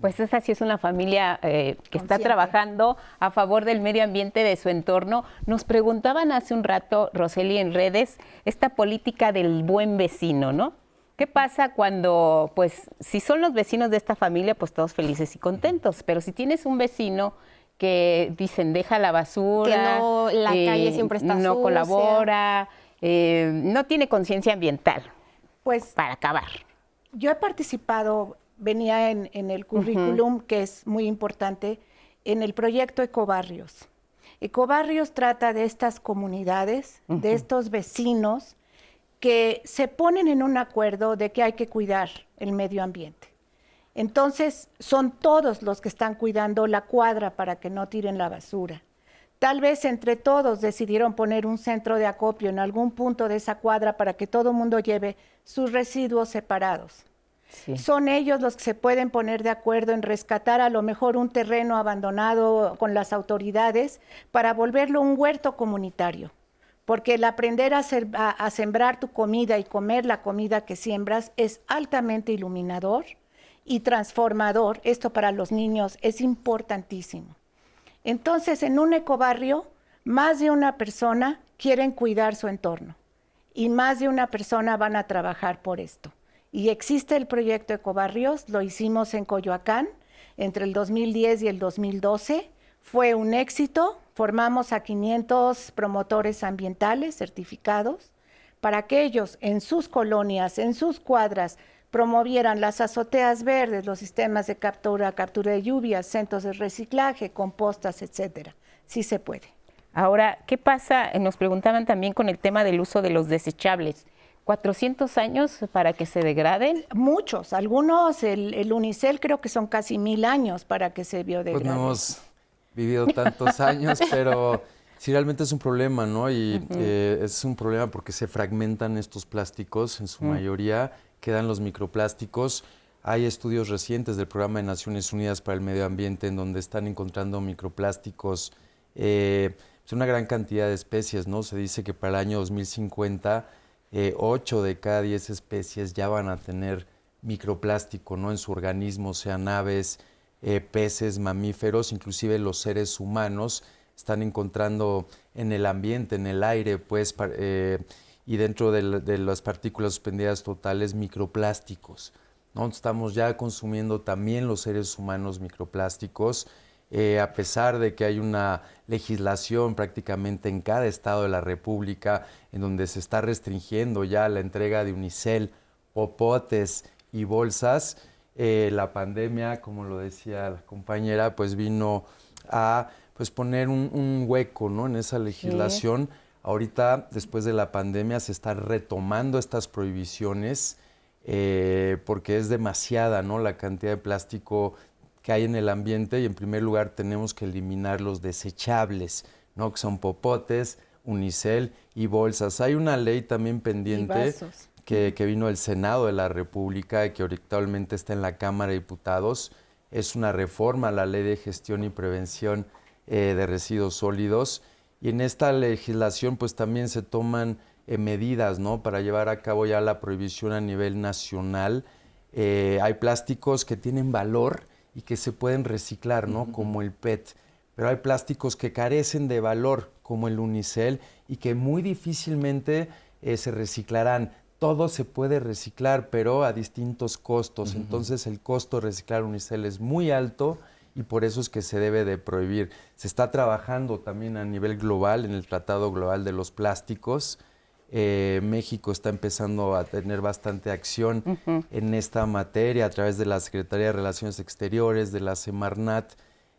Speaker 2: Pues esa sí es una familia que está trabajando a favor del medio ambiente de su entorno. Nos preguntaban hace un rato, Roseli, en redes, esta política del buen vecino, ¿no? ¿Qué pasa cuando, pues, si son los vecinos de esta familia, pues todos felices y contentos, pero si tienes un vecino que dicen deja la basura,
Speaker 3: que no, la calle siempre está
Speaker 2: no
Speaker 3: sucia,
Speaker 2: colabora, no tiene conciencia ambiental,
Speaker 6: pues
Speaker 2: para acabar.
Speaker 6: Yo he participado, venía en el currículum, que es muy importante, en el proyecto Ecobarrios. Ecobarrios trata de estas comunidades, de estos vecinos que se ponen en un acuerdo de que hay que cuidar el medio ambiente. Entonces, son todos los que están cuidando la cuadra para que no tiren la basura. Tal vez entre todos decidieron poner un centro de acopio en algún punto de esa cuadra para que todo el mundo lleve sus residuos separados. Sí. Son ellos los que se pueden poner de acuerdo en rescatar a lo mejor un terreno abandonado con las autoridades para volverlo un huerto comunitario. Porque el aprender a sembrar tu comida y comer la comida que siembras es altamente iluminador y transformador. Esto para los niños es importantísimo. Entonces, en un ecobarrio, más de una persona quieren cuidar su entorno y más de una persona van a trabajar por esto. Y existe el proyecto Ecobarrios, lo hicimos en Coyoacán entre el 2010 y el 2012. Fue un éxito, formamos a 500 promotores ambientales certificados para que ellos en sus colonias, en sus cuadras, promovieran las azoteas verdes, los sistemas de captura de lluvias, centros de reciclaje, compostas, etcétera. Sí se puede.
Speaker 2: Ahora, ¿qué pasa? Nos preguntaban también con el tema del uso de los desechables. ¿400 años para que se degraden?
Speaker 6: Muchos, algunos, el unicel creo que son casi 1000 años para que se biodegraden.
Speaker 5: Pues no hemos vivido tantos años, pero sí realmente es un problema, ¿no? Y es un problema porque se fragmentan estos plásticos, en su mayoría quedan los microplásticos. Hay estudios recientes del Programa de Naciones Unidas para el Medio Ambiente en donde están encontrando microplásticos, una gran cantidad de especies, ¿no? Se dice que para el año 2050, 8 de cada 10 especies ya van a tener microplástico, ¿no? En su organismo, sean aves, peces, mamíferos, inclusive los seres humanos están encontrando en el ambiente, en el aire, pues, y dentro de las partículas suspendidas totales, microplásticos, ¿no? Estamos ya consumiendo también los seres humanos microplásticos, a pesar de que hay una legislación prácticamente en cada estado de la República en donde se está restringiendo ya la entrega de unicel, popotes y bolsas. La pandemia, como lo decía la compañera, pues vino a poner un hueco, ¿no? En esa legislación. Sí. Ahorita, después de la pandemia, se están retomando estas prohibiciones. porque es demasiada, ¿no?, la cantidad de plástico que hay en el ambiente, y en primer lugar tenemos que eliminar los desechables, ¿no?, que son popotes, unicel y bolsas. Hay una ley también pendiente que vino del Senado de la República y que actualmente está en la Cámara de Diputados. Es una reforma a la Ley de Gestión y Prevención de Residuos Sólidos, y en esta legislación pues también se toman medidas, ¿no?, para llevar a cabo ya la prohibición a nivel nacional. Hay plásticos que tienen valor y que se pueden reciclar, ¿no?, como el PET, pero hay plásticos que carecen de valor, como el unicel, y que muy difícilmente se reciclarán. Todo se puede reciclar, pero a distintos costos. Entonces el costo de reciclar unicel es muy alto, y por eso es que se debe de prohibir. Se está trabajando también a nivel global en el Tratado Global de los Plásticos. México está empezando a tener bastante acción en esta materia a través de la Secretaría de Relaciones Exteriores, de la Semarnat.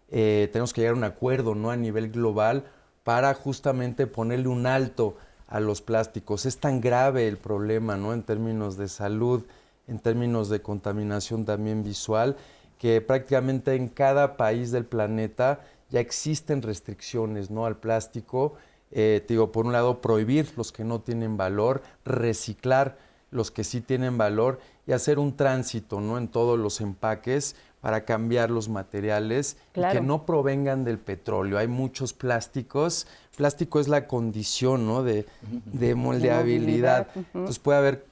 Speaker 5: Tenemos que llegar a un acuerdo, ¿no?, a nivel global para justamente ponerle un alto a los plásticos. Es tan grave el problema, ¿no?, en términos de salud, en términos de contaminación también visual, que prácticamente en cada país del planeta ya existen restricciones, ¿no?, al plástico. Digo, por un lado, prohibir los que no tienen valor, reciclar los que sí tienen valor y hacer un tránsito, ¿no?, en todos los empaques para cambiar los materiales y que no provengan del petróleo. Hay muchos plásticos. Plástico es la condición, ¿no?, de moldeabilidad. Entonces puede haber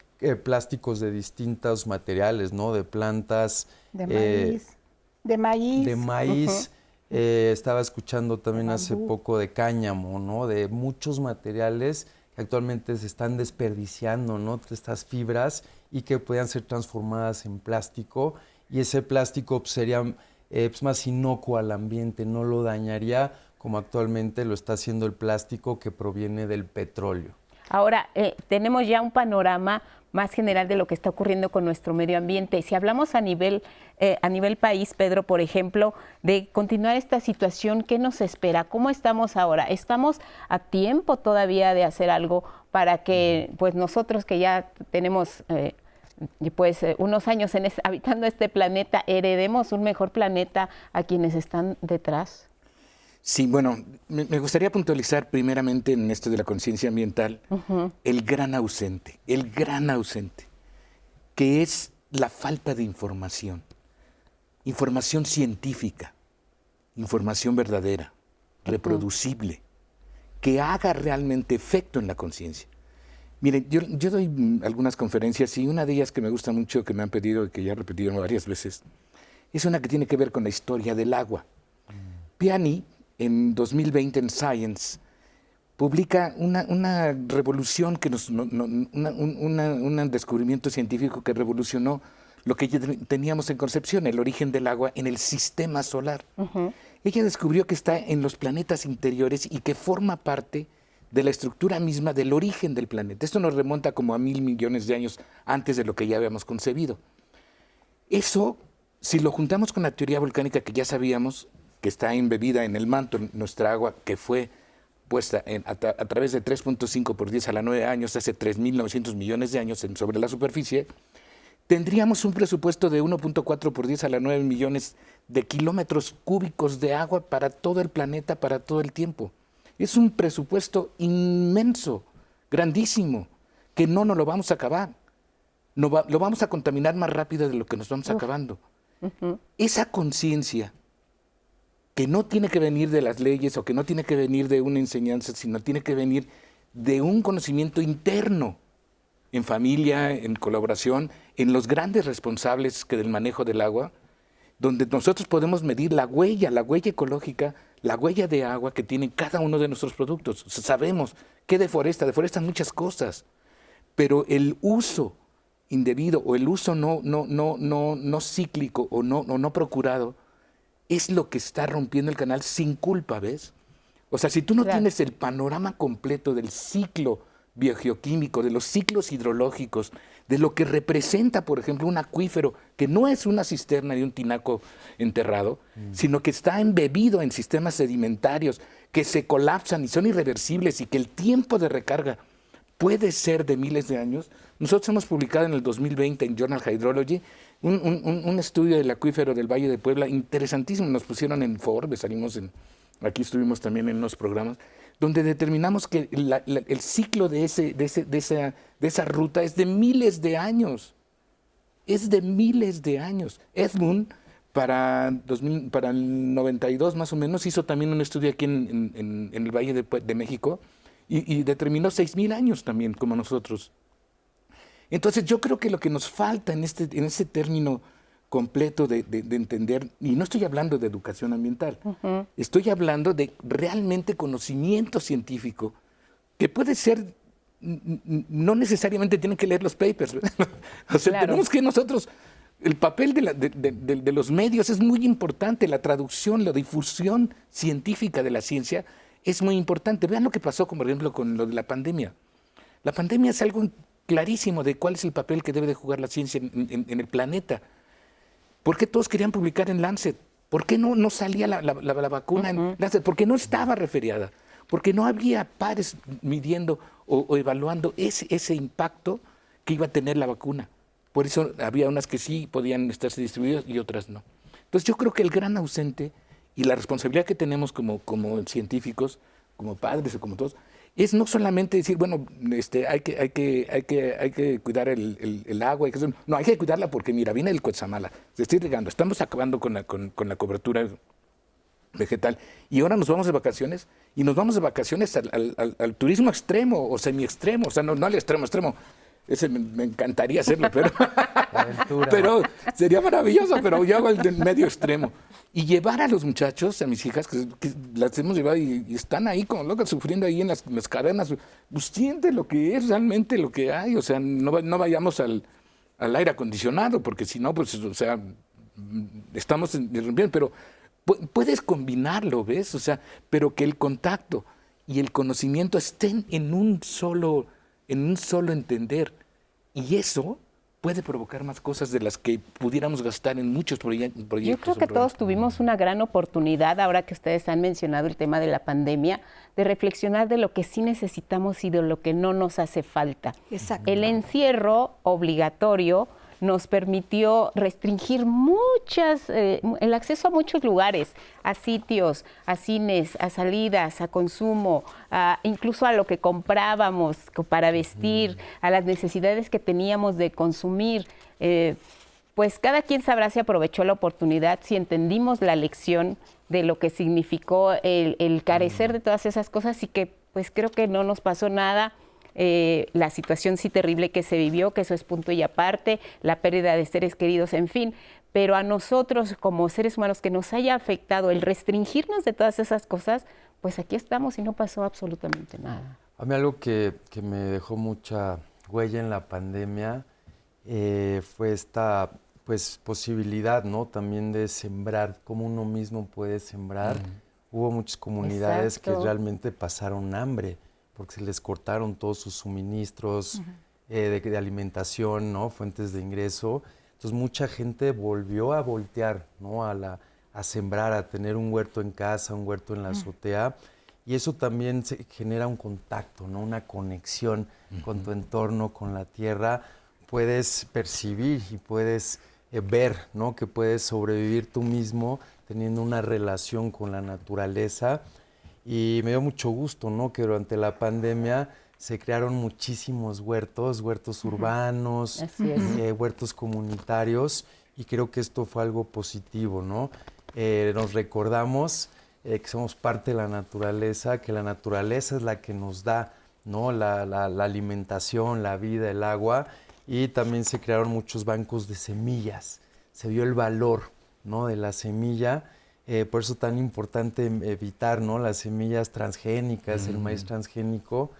Speaker 5: plásticos de distintos materiales, ¿no?, de plantas,
Speaker 6: de maíz.
Speaker 5: Estaba escuchando también hace poco de cáñamo, ¿no?, de muchos materiales que actualmente se están desperdiciando, ¿no?, estas fibras, y que puedan ser transformadas en plástico, y ese plástico pues, sería pues, más inocuo al ambiente, no lo dañaría como actualmente lo está haciendo el plástico que proviene del petróleo.
Speaker 2: Ahora, tenemos ya un panorama más general de lo que está ocurriendo con nuestro medio ambiente. Si hablamos a nivel país, Pedro, por ejemplo, de continuar esta situación, ¿qué nos espera? ¿Cómo estamos ahora? ¿Estamos a tiempo todavía de hacer algo para que pues nosotros que ya tenemos unos años habitando este planeta, heredemos un mejor planeta a quienes están detrás?
Speaker 4: Sí, bueno, me gustaría puntualizar primeramente en esto de la conciencia ambiental el gran ausente, que es la falta de información científica, información verdadera, reproducible, que haga realmente efecto en la conciencia. Miren, yo doy algunas conferencias, y una de ellas que me gusta mucho, que me han pedido y que ya he repetido varias veces, es una que tiene que ver con la historia del agua. Piani, en 2020 en Science, publica una revolución, un descubrimiento científico que revolucionó lo que ya teníamos en concepción, el origen del agua en el sistema solar. Ella descubrió que está en los planetas interiores y que forma parte de la estructura misma del origen del planeta. Esto nos remonta como a 1.000 millones de años antes de lo que ya habíamos concebido. Eso, si lo juntamos con la teoría volcánica que ya sabíamos, que está embebida en el manto, nuestra agua, que fue puesta a través de 3.5 por 10 a la 9 años, hace 3.900 millones de años sobre la superficie, tendríamos un presupuesto de 1.4 por 10 a la 9 millones de kilómetros cúbicos de agua para todo el planeta, para todo el tiempo. Es un presupuesto inmenso, grandísimo, que no nos lo vamos a acabar. Lo vamos a contaminar más rápido de lo que nos vamos acabando. Esa conciencia, que no tiene que venir de las leyes o que no tiene que venir de una enseñanza, sino tiene que venir de un conocimiento interno, en familia, en colaboración, en los grandes responsables del manejo del agua, donde nosotros podemos medir la huella ecológica, la huella de agua que tiene cada uno de nuestros productos. Sabemos que deforestan muchas cosas, pero el uso indebido o el uso no cíclico o no procurado es lo que está rompiendo el canal sin culpa, ¿ves? O sea, si tú no tienes el panorama completo del ciclo biogeoquímico, de los ciclos hidrológicos, de lo que representa, por ejemplo, un acuífero, que no es una cisterna de un tinaco enterrado, sino que está embebido en sistemas sedimentarios que se colapsan y son irreversibles, y que el tiempo de recarga puede ser de miles de años, Nosotros hemos publicado en el 2020 en Journal Hydrology un estudio del acuífero del Valle de Puebla interesantísimo. Nos pusieron en Forbes, aquí estuvimos también en unos programas, donde determinamos que el ciclo de esa ruta es de miles de años. Es de miles de años. Edmund, para el 92 más o menos, hizo también un estudio aquí en el Valle de México y determinó 6,000 años también, como nosotros. Entonces yo creo que lo que nos falta en ese término completo de entender, y no estoy hablando de educación ambiental, estoy hablando de realmente conocimiento científico, que puede ser, no necesariamente tienen que leer los papers, o sea,
Speaker 2: Claro.
Speaker 4: tenemos que nosotros, el papel de los medios es muy importante, la traducción, la difusión científica de la ciencia es muy importante. Vean lo que pasó, por ejemplo, con lo de la pandemia. La pandemia es algo clarísimo de cuál es el papel que debe de jugar la ciencia en el planeta. ¿Por qué todos querían publicar en Lancet? ¿Por qué no salía la vacuna en Lancet? Porque no estaba referiada. Porque no había pares midiendo o evaluando ese impacto que iba a tener la vacuna. Por eso había unas que sí podían estarse distribuidas y otras no. Entonces yo creo que el gran ausente y la responsabilidad que tenemos como científicos, como padres o como todos, es no solamente decir, bueno, hay que cuidar el agua. No, hay que cuidarla porque, mira, viene el Cuetzamala, se está irrigando, estamos acabando con la cobertura vegetal. Y ahora nos vamos de vacaciones, y nos vamos de vacaciones al turismo extremo o semi-extremo, o sea, no al extremo. Ese me encantaría hacerlo, pero sería maravilloso, pero yo hago el del medio extremo. Y llevar a los muchachos, a mis hijas, que las hemos llevado y están ahí como locas, sufriendo ahí en las cadenas, pues siente lo que es realmente lo que hay, o sea, no vayamos al aire acondicionado, porque si no, pues, o sea, estamos irrumpiendo, pero puedes combinarlo, ¿ves? O sea, pero que el contacto y el conocimiento estén en un solo entender, y eso puede provocar más cosas de las que pudiéramos gastar en muchos proyectos.
Speaker 2: Yo creo que todos tuvimos una gran oportunidad, ahora que ustedes han mencionado el tema de la pandemia, de reflexionar de lo que sí necesitamos y de lo que no nos hace falta.
Speaker 6: Exacto.
Speaker 2: El encierro obligatorio nos permitió restringir el acceso a muchos lugares, a sitios, a cines, a salidas, a consumo, incluso a lo que comprábamos para vestir, a las necesidades que teníamos de consumir. Pues cada quien sabrá si aprovechó la oportunidad, si entendimos la lección de lo que significó el carecer de todas esas cosas, y que pues creo que no nos pasó nada. La situación sí terrible que se vivió, que eso es punto y aparte, la pérdida de seres queridos, en fin, pero a nosotros como seres humanos que nos haya afectado el restringirnos de todas esas cosas, pues aquí estamos y no pasó absolutamente nada.
Speaker 5: A mí algo que me dejó mucha huella en la pandemia fue esta posibilidad, ¿no? También de sembrar, cómo uno mismo puede sembrar. Hubo muchas comunidades que realmente pasaron hambre, porque se les cortaron todos sus suministros de alimentación, ¿no? Fuentes de ingreso. Entonces mucha gente volvió a voltear, ¿no? A sembrar, a tener un huerto en casa, un huerto en la azotea. Y eso también genera un contacto, ¿no? Una conexión con tu entorno, con la tierra. Puedes percibir y puedes ver, ¿no? Que puedes sobrevivir tú mismo teniendo una relación con la naturaleza. Y me dio mucho gusto, ¿no? Que durante la pandemia se crearon muchísimos huertos urbanos, huertos comunitarios, y creo que esto fue algo positivo, ¿no? Nos recordamos que somos parte de la naturaleza, que la naturaleza es la que nos da, ¿no? La alimentación, la vida, el agua, y también se crearon muchos bancos de semillas. Se vio el valor, ¿no? De la semilla. Por eso tan importante evitar, ¿no? Las semillas transgénicas, el maíz transgénico,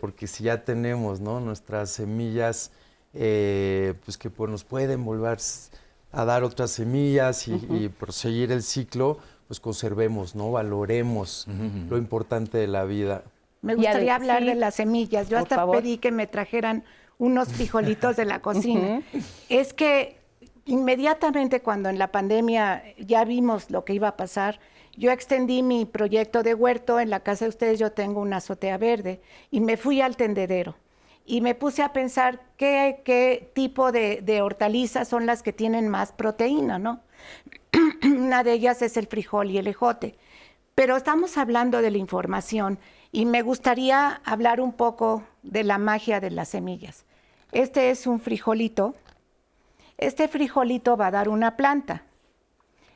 Speaker 5: porque si ya tenemos, ¿no? Nuestras semillas, pues que nos pueden volver a dar otras semillas y proseguir el ciclo, pues conservemos, ¿no? Valoremos lo importante de la vida.
Speaker 6: Me gustaría hablar de las semillas. Yo hasta pedí que me trajeran unos frijolitos de la cocina. Es que inmediatamente cuando en la pandemia ya vimos lo que iba a pasar, yo extendí mi proyecto de huerto. En la casa de ustedes yo tengo una azotea verde y me fui al tendedero. y me puse a pensar qué tipo de hortalizas son las que tienen más proteína, ¿no? Una de ellas es el frijol y el ejote. Pero estamos hablando de la información y me gustaría hablar un poco de la magia de las semillas. Este es un frijolito. Este frijolito va a dar una planta.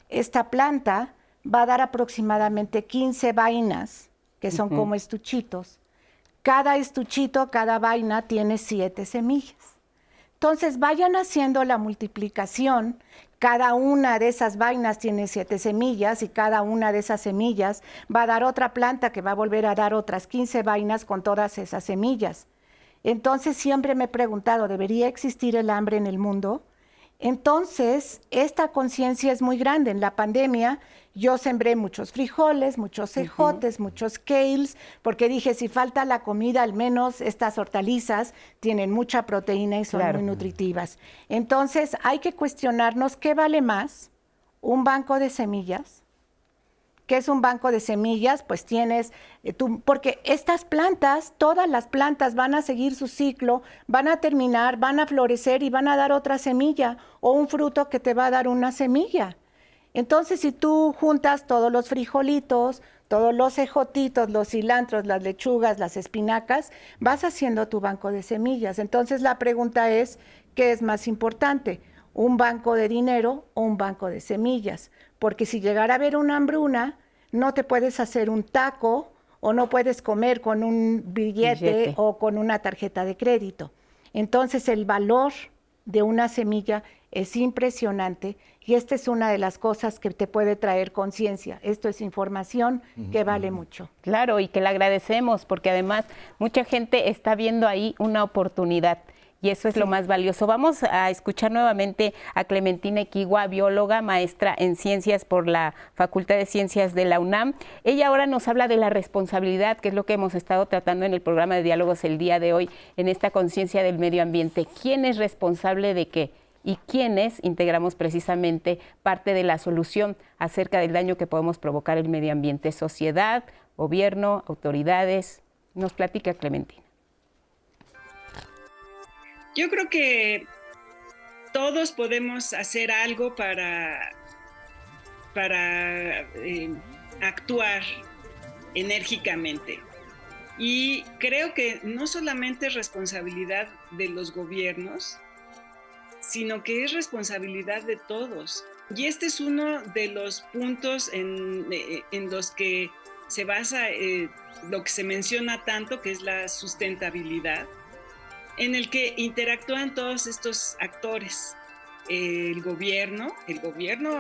Speaker 6: Esta planta va a dar aproximadamente 15 vainas, que son como estuchitos. Cada estuchito, cada vaina tiene 7 semillas. Entonces vayan haciendo la multiplicación. Cada una de esas vainas tiene 7 semillas y cada una de esas semillas va a dar otra planta que va a volver a dar otras 15 vainas con todas esas semillas. Entonces siempre me he preguntado, ¿debería existir el hambre en el mundo? Entonces, esta conciencia es muy grande. En la pandemia yo sembré muchos frijoles, muchos ejotes, muchos kales, porque dije, si falta la comida, al menos estas hortalizas tienen mucha proteína y son muy nutritivas. Entonces, hay que cuestionarnos qué vale más, un banco de semillas. ¿Qué es un banco de semillas? Pues tienes, porque estas plantas, todas las plantas van a seguir su ciclo, van a terminar, van a florecer y van a dar otra semilla o un fruto que te va a dar una semilla. Entonces, si tú juntas todos los frijolitos, todos los ejotitos, los cilantros, las lechugas, las espinacas, vas haciendo tu banco de semillas. Entonces, la pregunta es, ¿qué es más importante? ¿Un banco de dinero o un banco de semillas? Porque si llegara a haber una hambruna, no te puedes hacer un taco o no puedes comer con un billete o con una tarjeta de crédito. Entonces el valor de una semilla es impresionante y esta es una de las cosas que te puede traer conciencia. Esto es información que vale mucho.
Speaker 2: Claro, y que le agradecemos porque además mucha gente está viendo ahí una oportunidad. Y eso es lo más valioso. Vamos a escuchar nuevamente a Clementina Equigua, bióloga, maestra en ciencias por la Facultad de Ciencias de la UNAM. Ella ahora nos habla de la responsabilidad, que es lo que hemos estado tratando en el programa de diálogos el día de hoy, en esta conciencia del medio ambiente. ¿Quién es responsable de qué? Y quiénes integramos precisamente parte de la solución acerca del daño que podemos provocar el medio ambiente. Sociedad, gobierno, autoridades. Nos platica Clementina.
Speaker 7: Yo creo que todos podemos hacer algo para actuar enérgicamente. Y creo que no solamente es responsabilidad de los gobiernos, sino que es responsabilidad de todos. Y este es uno de los puntos en los que se basa lo que se menciona tanto, que es la sustentabilidad, en el que interactúan todos estos actores. El gobierno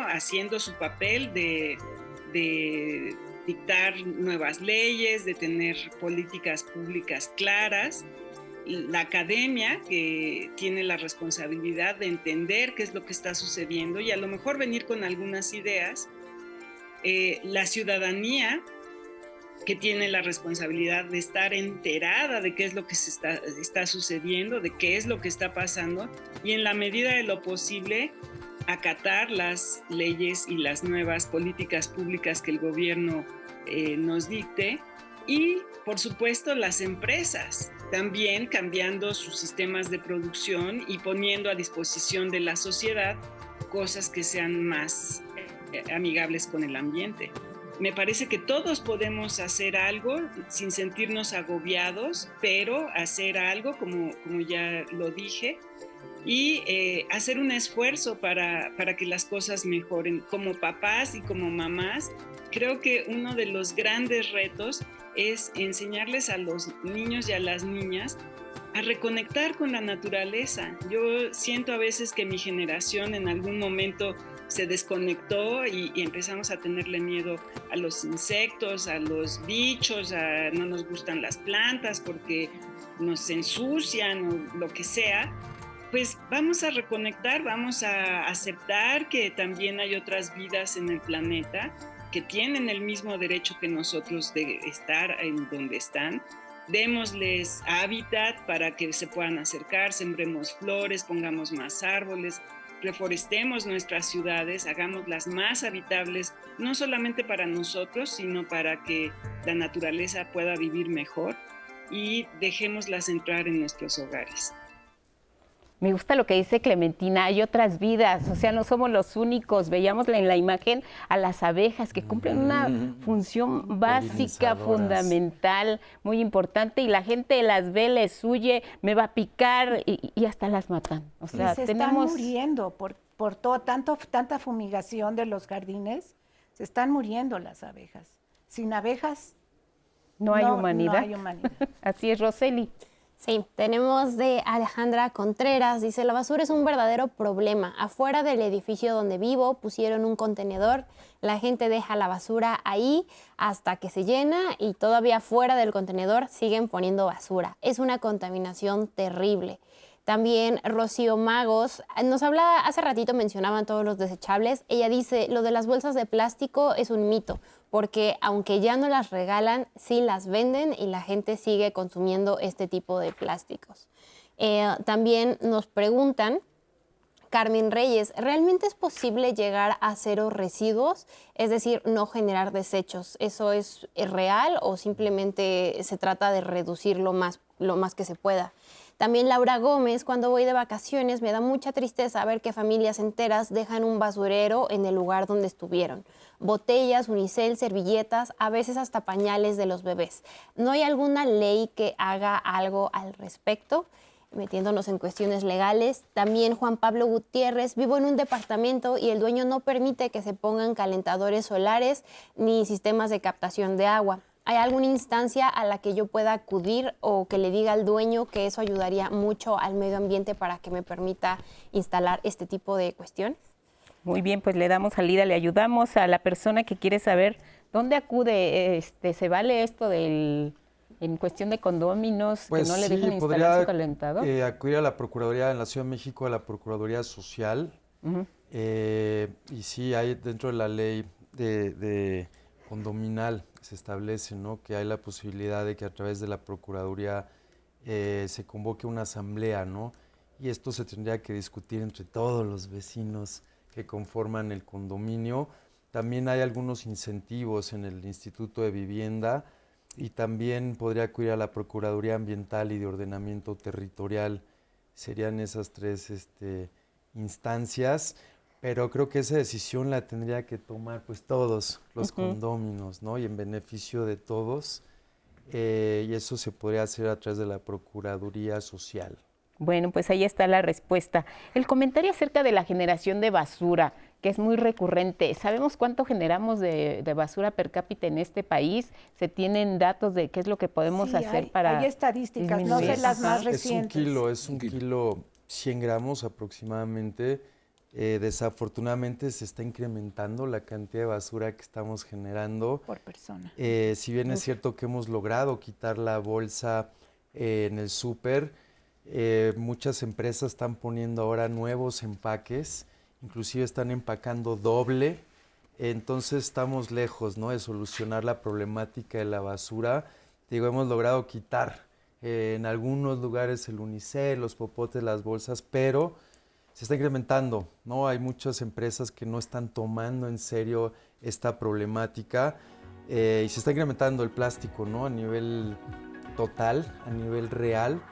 Speaker 7: haciendo su papel de dictar nuevas leyes, de tener políticas públicas claras. La academia, que tiene la responsabilidad de entender qué es lo que está sucediendo y a lo mejor venir con algunas ideas. La ciudadanía, que tiene la responsabilidad de estar enterada de qué es lo que se está sucediendo, de qué es lo que está pasando, y en la medida de lo posible acatar las leyes y las nuevas políticas públicas que el gobierno nos dicte. Y, por supuesto, las empresas también cambiando sus sistemas de producción y poniendo a disposición de la sociedad cosas que sean más amigables con el ambiente. Me parece que todos podemos hacer algo sin sentirnos agobiados, pero hacer algo, como ya lo dije, y hacer un esfuerzo para que las cosas mejoren. Como papás y como mamás, creo que uno de los grandes retos es enseñarles a los niños y a las niñas a reconectar con la naturaleza. Yo siento a veces que mi generación en algún momento se desconectó y empezamos a tenerle miedo a los insectos, a los bichos, no nos gustan las plantas porque nos ensucian o lo que sea. Pues vamos a reconectar, vamos a aceptar que también hay otras vidas en el planeta que tienen el mismo derecho que nosotros de estar en donde están. Démosles hábitat para que se puedan acercar, sembremos flores, pongamos más árboles, reforestemos nuestras ciudades, hagámoslas más habitables, no solamente para nosotros, sino para que la naturaleza pueda vivir mejor. y dejémoslas entrar en nuestros hogares.
Speaker 2: Me gusta lo que dice Clementina, hay otras vidas, o sea, no somos los únicos. Veíamos en la imagen a las abejas que cumplen una función básica, fundamental, muy importante, y la gente las ve, les huye, me va a picar y hasta las matan. O sea,
Speaker 6: y se están muriendo por tanta fumigación de los jardines, se están muriendo las abejas. Sin abejas
Speaker 2: no hay humanidad.
Speaker 6: No hay humanidad.
Speaker 2: Así es, Roseli.
Speaker 3: Sí, tenemos de Alejandra Contreras, dice, la basura es un verdadero problema. Afuera del edificio donde vivo pusieron un contenedor, la gente deja la basura ahí hasta que se llena y todavía fuera del contenedor siguen poniendo basura. Es una contaminación terrible. También Rocío Magos nos habla, hace ratito mencionaban todos los desechables. Ella dice, lo de las bolsas de plástico es un mito, porque aunque ya no las regalan, sí las venden y la gente sigue consumiendo este tipo de plásticos. También nos preguntan, Carmen Reyes, ¿realmente es posible llegar a cero residuos? Es decir, no generar desechos. ¿Eso es real o simplemente se trata de reducir lo más que se pueda? También Laura Gómez, cuando voy de vacaciones me da mucha tristeza ver que familias enteras dejan un basurero en el lugar donde estuvieron. Botellas, unicel, servilletas, a veces hasta pañales de los bebés. ¿No hay alguna ley que haga algo al respecto? Metiéndonos en cuestiones legales. También Juan Pablo Gutiérrez, vivo en un departamento y el dueño no permite que se pongan calentadores solares ni sistemas de captación de agua. ¿Hay alguna instancia a la que yo pueda acudir o que le diga al dueño que eso ayudaría mucho al medio ambiente para que me permita instalar este tipo de cuestión?
Speaker 2: Muy bien, pues le damos salida, le ayudamos a la persona que quiere saber dónde acude. ¿Se vale esto en cuestión de condóminos,
Speaker 5: pues
Speaker 2: que no le dejen instalar su calentador?
Speaker 5: Acudir a la Procuraduría en la Ciudad de México, a la Procuraduría Social. Y sí, hay dentro de la ley de condominal se establece, ¿no?, que hay la posibilidad de que a través de la Procuraduría se convoque una asamblea, ¿no? Y esto se tendría que discutir entre todos los vecinos que conforman el condominio. También hay algunos incentivos en el Instituto de Vivienda y también podría acudir a la Procuraduría Ambiental y de Ordenamiento Territorial. Serían esas tres instancias. Pero creo que esa decisión la tendría que tomar pues todos los condóminos, ¿no? Y en beneficio de todos. Y eso se podría hacer a través de la Procuraduría Social.
Speaker 2: Bueno, pues ahí está la respuesta. El comentario acerca de la generación de basura, que es muy recurrente. ¿Sabemos cuánto generamos de basura per cápita en este país? ¿Se tienen datos de qué es lo que podemos hacer para
Speaker 6: hay estadísticas, no sé las más recientes.
Speaker 5: Es un kilo 100 gramos aproximadamente. Desafortunadamente se está incrementando la cantidad de basura que estamos generando.
Speaker 6: Por persona.
Speaker 5: Si bien es cierto que hemos logrado quitar la bolsa en el súper, muchas empresas están poniendo ahora nuevos empaques, inclusive están empacando doble, entonces estamos lejos, ¿no?, de solucionar la problemática de la basura. Digo, hemos logrado quitar en algunos lugares el unicel, los popotes, las bolsas, pero se está incrementando, ¿no? Hay muchas empresas que no están tomando en serio esta problemática y se está incrementando el plástico, ¿no?, a nivel total, a nivel real.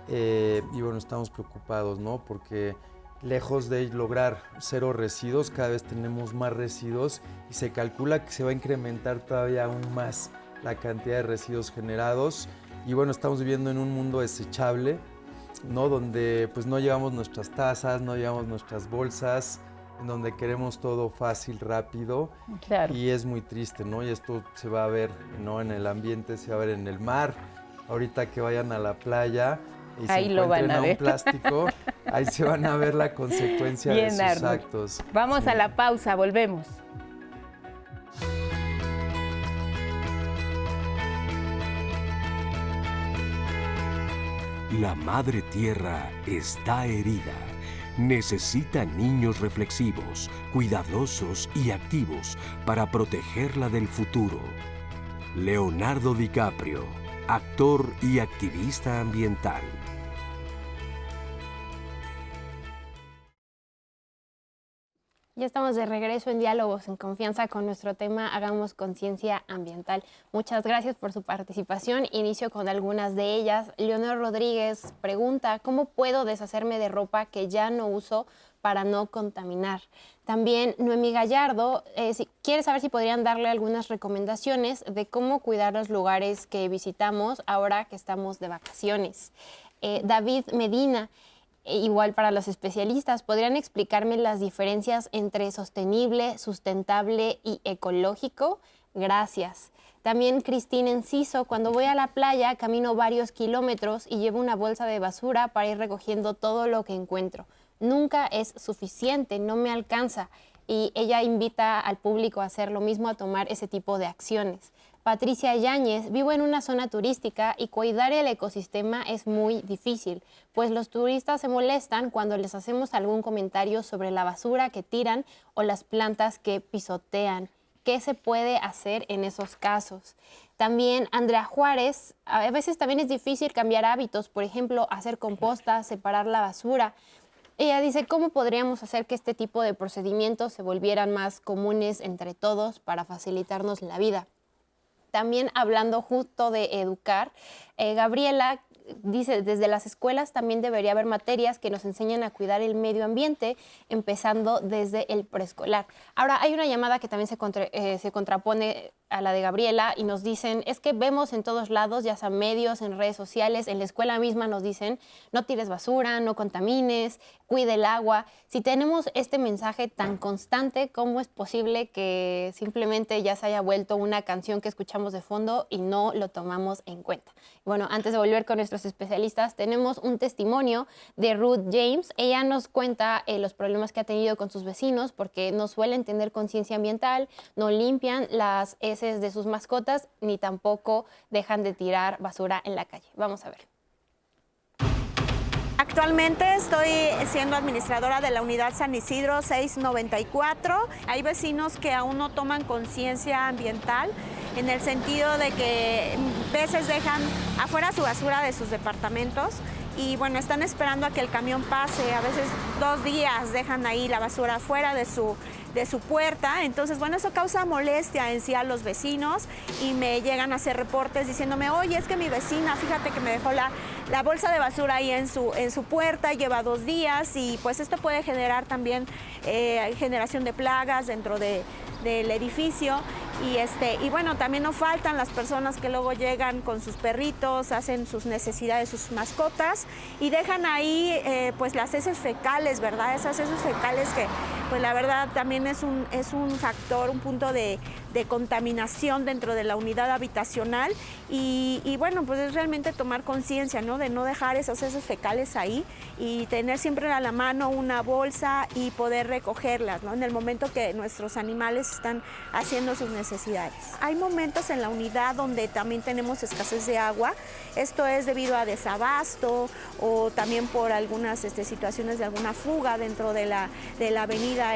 Speaker 5: Y bueno, estamos preocupados, ¿no?, porque lejos de lograr cero residuos, cada vez tenemos más residuos y se calcula que se va a incrementar todavía aún más la cantidad de residuos generados. Y bueno, estamos viviendo en un mundo desechable, ¿no?, donde pues no llevamos nuestras tazas, no llevamos nuestras bolsas, en donde queremos todo fácil, rápido.
Speaker 2: Claro.
Speaker 5: Y es muy triste, ¿no? Y esto se va a ver, ¿no?, en el ambiente, se va a ver en el mar. Ahorita que vayan a la playa y
Speaker 2: ahí
Speaker 5: se
Speaker 2: lo van
Speaker 5: encuentren
Speaker 2: a
Speaker 5: a
Speaker 2: ver.
Speaker 5: un plástico, ahí se van a ver la consecuencia
Speaker 2: Bien,
Speaker 5: de sus
Speaker 2: Arnold.
Speaker 5: actos.
Speaker 2: Vamos a la pausa, volvemos.
Speaker 1: La Madre Tierra está herida. Necesita niños reflexivos, cuidadosos y activos para protegerla del futuro. Leonardo DiCaprio, actor y activista ambiental.
Speaker 3: Ya estamos de regreso en Diálogos en Confianza con nuestro tema Hagamos Conciencia Ambiental. Muchas gracias por su participación. Inicio con algunas de ellas. Leonor Rodríguez pregunta, ¿cómo puedo deshacerme de ropa que ya no uso para no contaminar? También Noemí Gallardo quiere saber si podrían darle algunas recomendaciones de cómo cuidar los lugares que visitamos ahora que estamos de vacaciones. David Medina, igual para los especialistas, ¿podrían explicarme las diferencias entre sostenible, sustentable y ecológico? Gracias. También Cristina Enciso, cuando voy a la playa camino varios kilómetros y llevo una bolsa de basura para ir recogiendo todo lo que encuentro. Nunca es suficiente, no me alcanza. Y ella invita al público a hacer lo mismo, a tomar ese tipo de acciones. Patricia Yáñez, vivo en una zona turística y cuidar el ecosistema es muy difícil, pues los turistas se molestan cuando les hacemos algún comentario sobre la basura que tiran o las plantas que pisotean. ¿Qué se puede hacer en esos casos? También Andrea Juárez, a veces también es difícil cambiar hábitos, por ejemplo, hacer composta, separar la basura. Ella dice, ¿cómo podríamos hacer que este tipo de procedimientos se volvieran más comunes entre todos para facilitarnos la vida? También hablando justo de educar, Gabriela dice, desde las escuelas también debería haber materias que nos enseñen a cuidar el medio ambiente, empezando desde el preescolar. Ahora, hay una llamada que también se contrapone a la de Gabriela y nos dicen, es que vemos en todos lados, ya sea medios, en redes sociales, en la escuela misma nos dicen, no tires basura, no contamines, cuide el agua. Si tenemos este mensaje tan constante, ¿cómo es posible que simplemente ya se haya vuelto una canción que escuchamos de fondo y no lo tomamos en cuenta? Bueno, antes de volver con nuestros especialistas, tenemos un testimonio de Ruth James. Ella nos cuenta los problemas que ha tenido con sus vecinos porque no suelen tener conciencia ambiental, no limpian las heces de sus mascotas, ni tampoco dejan de tirar basura en la calle. Vamos a ver.
Speaker 9: Actualmente estoy siendo administradora de la unidad San Isidro 694. Hay vecinos que aún no toman conciencia ambiental en el sentido de que a veces dejan afuera su basura de sus departamentos y bueno, están esperando a que el camión pase. A veces 2 días dejan ahí la basura afuera de su puerta. Entonces, bueno, eso causa molestia en sí a los vecinos y me llegan a hacer reportes diciéndome, oye, es que mi vecina, fíjate que me dejó la bolsa de basura ahí en su puerta, lleva 2 días y pues esto puede generar también generación de plagas dentro del edificio y bueno, también no faltan las personas que luego llegan con sus perritos, hacen sus necesidades, sus mascotas y dejan ahí pues las heces fecales, ¿verdad? Esas heces fecales que pues la verdad también es un factor, un punto de contaminación dentro de la unidad habitacional y bueno, pues es realmente tomar conciencia, ¿no? De no dejar esas heces fecales ahí y tener siempre a la mano una bolsa y poder recogerlas, ¿no? En el momento que nuestros animales están haciendo sus necesidades. Hay momentos en la unidad donde también tenemos escasez de agua. Esto es debido a desabasto o también por algunas situaciones de alguna fuga dentro de la avenida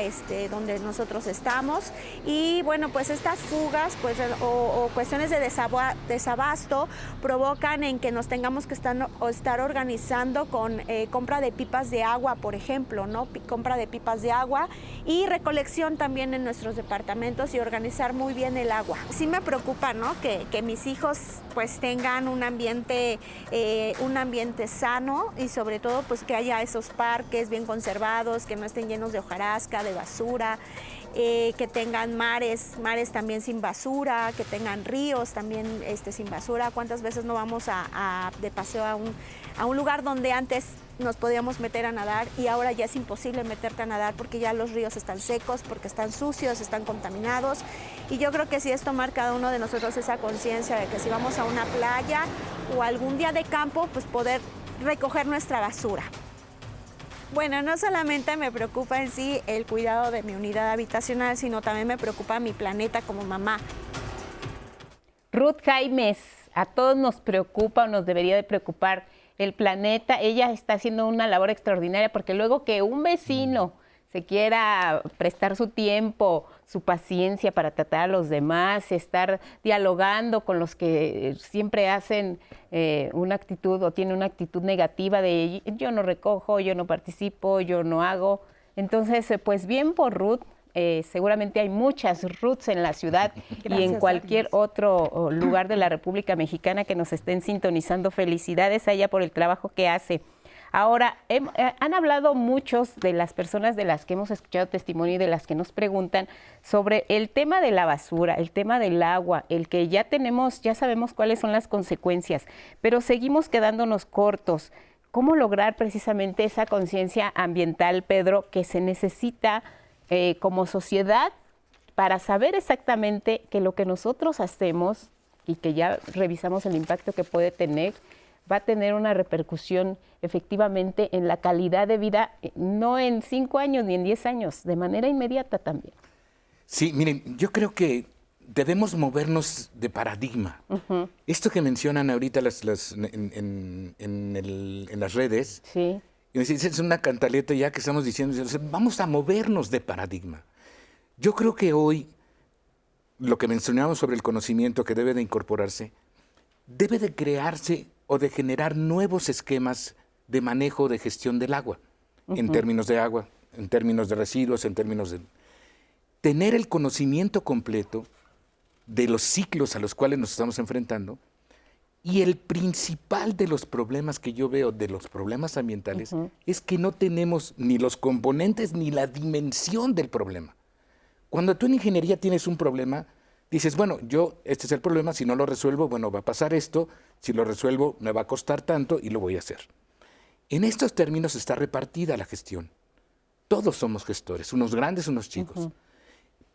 Speaker 9: donde nosotros estamos. Y bueno, pues estas fugas pues, o cuestiones de desabasto provocan en que nos tengamos que estar organizando con compra de pipas de agua, por ejemplo, ¿no? Compra de pipas de agua y recolección también en nuestros departamentos y organizar muy bien el agua. Sí me preocupa, ¿no? Que mis hijos pues tengan un ambiente sano y sobre todo pues que haya esos parques bien conservados, que no estén llenos de hojarasca, de basura, que tengan mares también sin basura, que tengan ríos también sin basura. ¿Cuántas veces no vamos de paseo a un lugar donde antes nos podíamos meter a nadar y ahora ya es imposible meterte a nadar porque ya los ríos están secos, porque están sucios, están contaminados? Y yo creo que sí es tomar cada uno de nosotros esa conciencia de que si vamos a una playa o algún día de campo, pues poder recoger nuestra basura. Bueno, no solamente me preocupa en sí el cuidado de mi unidad habitacional, sino también me preocupa mi planeta como mamá.
Speaker 2: Ruth Jaimes, a todos nos preocupa o nos debería de preocupar el planeta. Ella está haciendo una labor extraordinaria porque luego que un vecino se quiera prestar su tiempo, su paciencia para tratar a los demás, estar dialogando con los que siempre hacen una actitud o tienen una actitud negativa de yo no recojo, yo no participo, yo no hago. Entonces, pues bien por Ruth. Seguramente hay muchas Ruths en la ciudad y en cualquier otro lugar de la República Mexicana que nos estén sintonizando. Felicidades a ella por el trabajo que hace. Ahora, han hablado muchos de las personas de las que hemos escuchado testimonio y de las que nos preguntan sobre el tema de la basura, el tema del agua, el que ya sabemos cuáles son las consecuencias, pero seguimos quedándonos cortos. ¿Cómo lograr precisamente esa conciencia ambiental, Pedro, que se necesita como sociedad para saber exactamente que lo que nosotros hacemos y que ya revisamos el impacto que puede tener, va a tener una repercusión efectivamente en la calidad de vida, no en 5 años ni en 10 años, de manera inmediata también?
Speaker 4: Sí, miren, yo creo que debemos movernos de paradigma. Esto que mencionan ahorita en las redes,
Speaker 2: sí,
Speaker 4: es una cantaleta ya que estamos diciendo, vamos a movernos de paradigma. Yo creo que hoy, lo que mencionamos sobre el conocimiento que debe de incorporarse, debe de crearse o de generar nuevos esquemas de manejo de gestión del agua, en términos de agua, en términos de residuos, en términos de... Tener el conocimiento completo de los ciclos a los cuales nos estamos enfrentando. Y el principal de los problemas que yo veo, de los problemas ambientales, es que no tenemos ni los componentes ni la dimensión del problema. Cuando tú en ingeniería tienes un problema, dices, bueno, este es el problema, si no lo resuelvo, bueno, va a pasar esto, si lo resuelvo me va a costar tanto y lo voy a hacer. En estos términos está repartida la gestión. Todos somos gestores, unos grandes, unos chicos.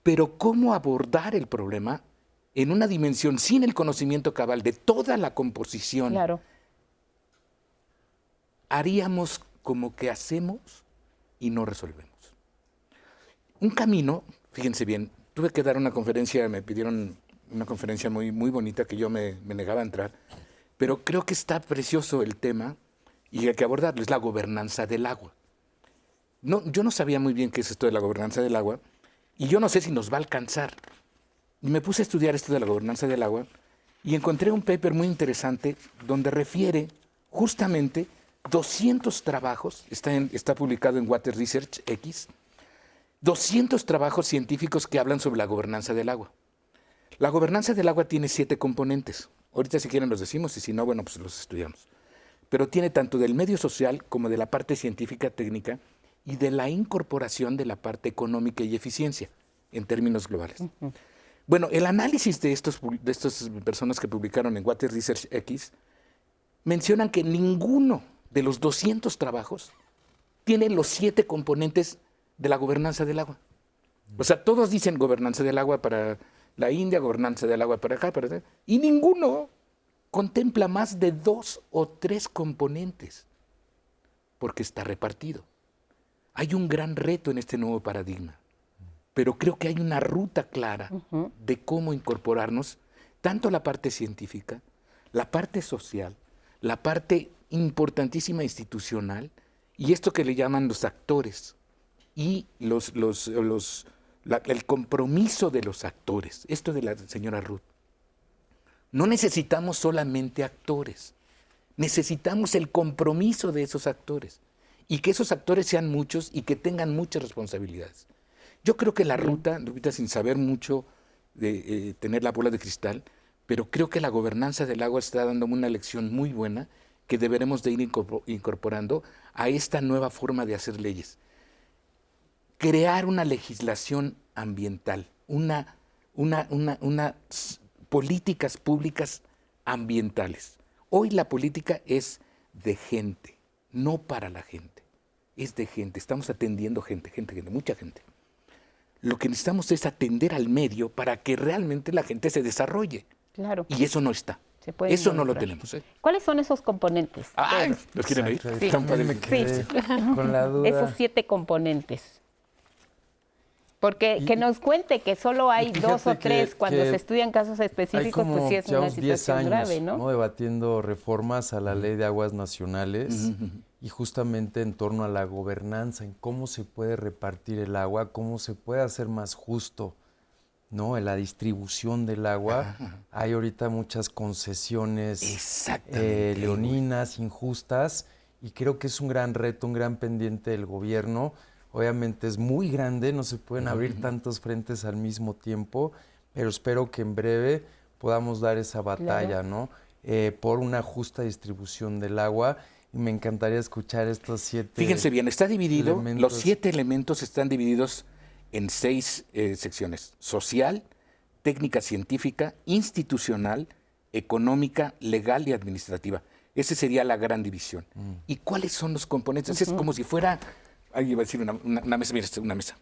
Speaker 4: Pero ¿cómo abordar el problema en una dimensión sin el conocimiento cabal de toda la composición?
Speaker 2: Claro.
Speaker 4: Haríamos como que hacemos y no resolvemos. Un camino, fíjense bien, tuve que dar una conferencia, me pidieron una conferencia muy, muy bonita que yo me negaba a entrar, pero creo que está precioso el tema y hay que abordarlo, es la gobernanza del agua. No, yo no sabía muy bien qué es esto de la gobernanza del agua y yo no sé si nos va a alcanzar. Y me puse a estudiar esto de la gobernanza del agua y encontré un paper muy interesante donde refiere justamente 200 trabajos, está publicado en Water Research X, 200 trabajos científicos que hablan sobre la gobernanza del agua. La gobernanza del agua tiene 7 componentes. Ahorita si quieren los decimos y si no, bueno, pues los estudiamos. Pero tiene tanto del medio social como de la parte científica técnica y de la incorporación de la parte económica y eficiencia en términos globales. Bueno, el análisis de estas personas que publicaron en Water Research X mencionan que ninguno de los 200 trabajos tiene los 7 componentes de la gobernanza del agua. O sea, todos dicen gobernanza del agua para la India, gobernanza del agua para acá, para allá, y ninguno contempla más de 2 o 3 componentes, porque está repartido. Hay un gran reto en este nuevo paradigma, pero creo que hay una ruta clara de cómo incorporarnos tanto la parte científica, la parte social, la parte importantísima institucional y esto que le llaman los actores y el compromiso de los actores. Esto de la señora Ruth. No necesitamos solamente actores, necesitamos el compromiso de esos actores y que esos actores sean muchos y que tengan muchas responsabilidades. Yo creo que la ruta, Lupita, sin saber mucho de tener la bola de cristal, pero creo que la gobernanza del agua está dando una lección muy buena que deberemos de ir incorporando a esta nueva forma de hacer leyes. Crear una legislación ambiental, unas políticas públicas ambientales. Hoy la política es de gente, no para la gente, es de gente. Estamos atendiendo gente, mucha gente. Lo que necesitamos es atender al medio para que realmente la gente se desarrolle.
Speaker 2: Claro.
Speaker 4: Y eso no está. Eso no lo tenemos.
Speaker 2: ¿Cuáles son esos componentes?
Speaker 4: Ay, ¿los quieren oír?
Speaker 2: Sí.
Speaker 5: Me quedé con la duda.
Speaker 2: Esos 7 componentes. Porque que nos cuente que solo hay 2 o 3 cuando se estudian casos específicos, pues sí es una situación grave, ¿no?
Speaker 5: Debatiendo reformas a la Ley de Aguas Nacionales y justamente en torno a la gobernanza, en cómo se puede repartir el agua, cómo se puede hacer más justo, ¿no? En la distribución del agua. Hay ahorita muchas concesiones leoninas, injustas, y creo que es un gran reto, un gran pendiente del gobierno. Obviamente es muy grande, no se pueden abrir tantos frentes al mismo tiempo, pero espero que en breve podamos dar esa batalla, ¿no? Por una justa distribución del agua. Y me encantaría escuchar estos 7
Speaker 4: Fíjense bien, está dividido,
Speaker 5: elementos.
Speaker 4: los 7 elementos están divididos en 6 secciones: social, técnica científica, institucional, económica, legal y administrativa. Esa sería la gran división. ¿Y cuáles son los componentes? Es como si fuera, ahí iba a decir una mesa, mira, una mesa.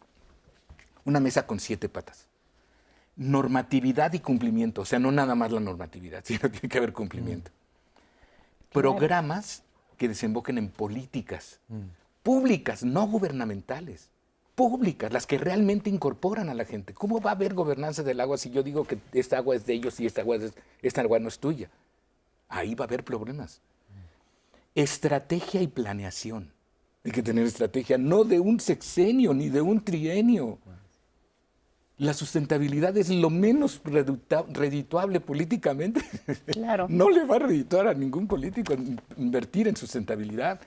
Speaker 4: Una mesa con 7 patas. Normatividad y cumplimiento, o sea, no nada más la normatividad, sino tiene que haber cumplimiento. Programas que desemboquen en políticas públicas, no gubernamentales, públicas, las que realmente incorporan a la gente. ¿Cómo va a haber gobernanza del agua si yo digo que esta agua es de ellos y esta agua no es tuya? Ahí va a haber problemas. Estrategia y planeación. Hay que tener estrategia, no de un sexenio ni de un trienio. La sustentabilidad es lo menos redituable políticamente.
Speaker 2: Claro.
Speaker 4: No le va a redituar a ningún político invertir en sustentabilidad.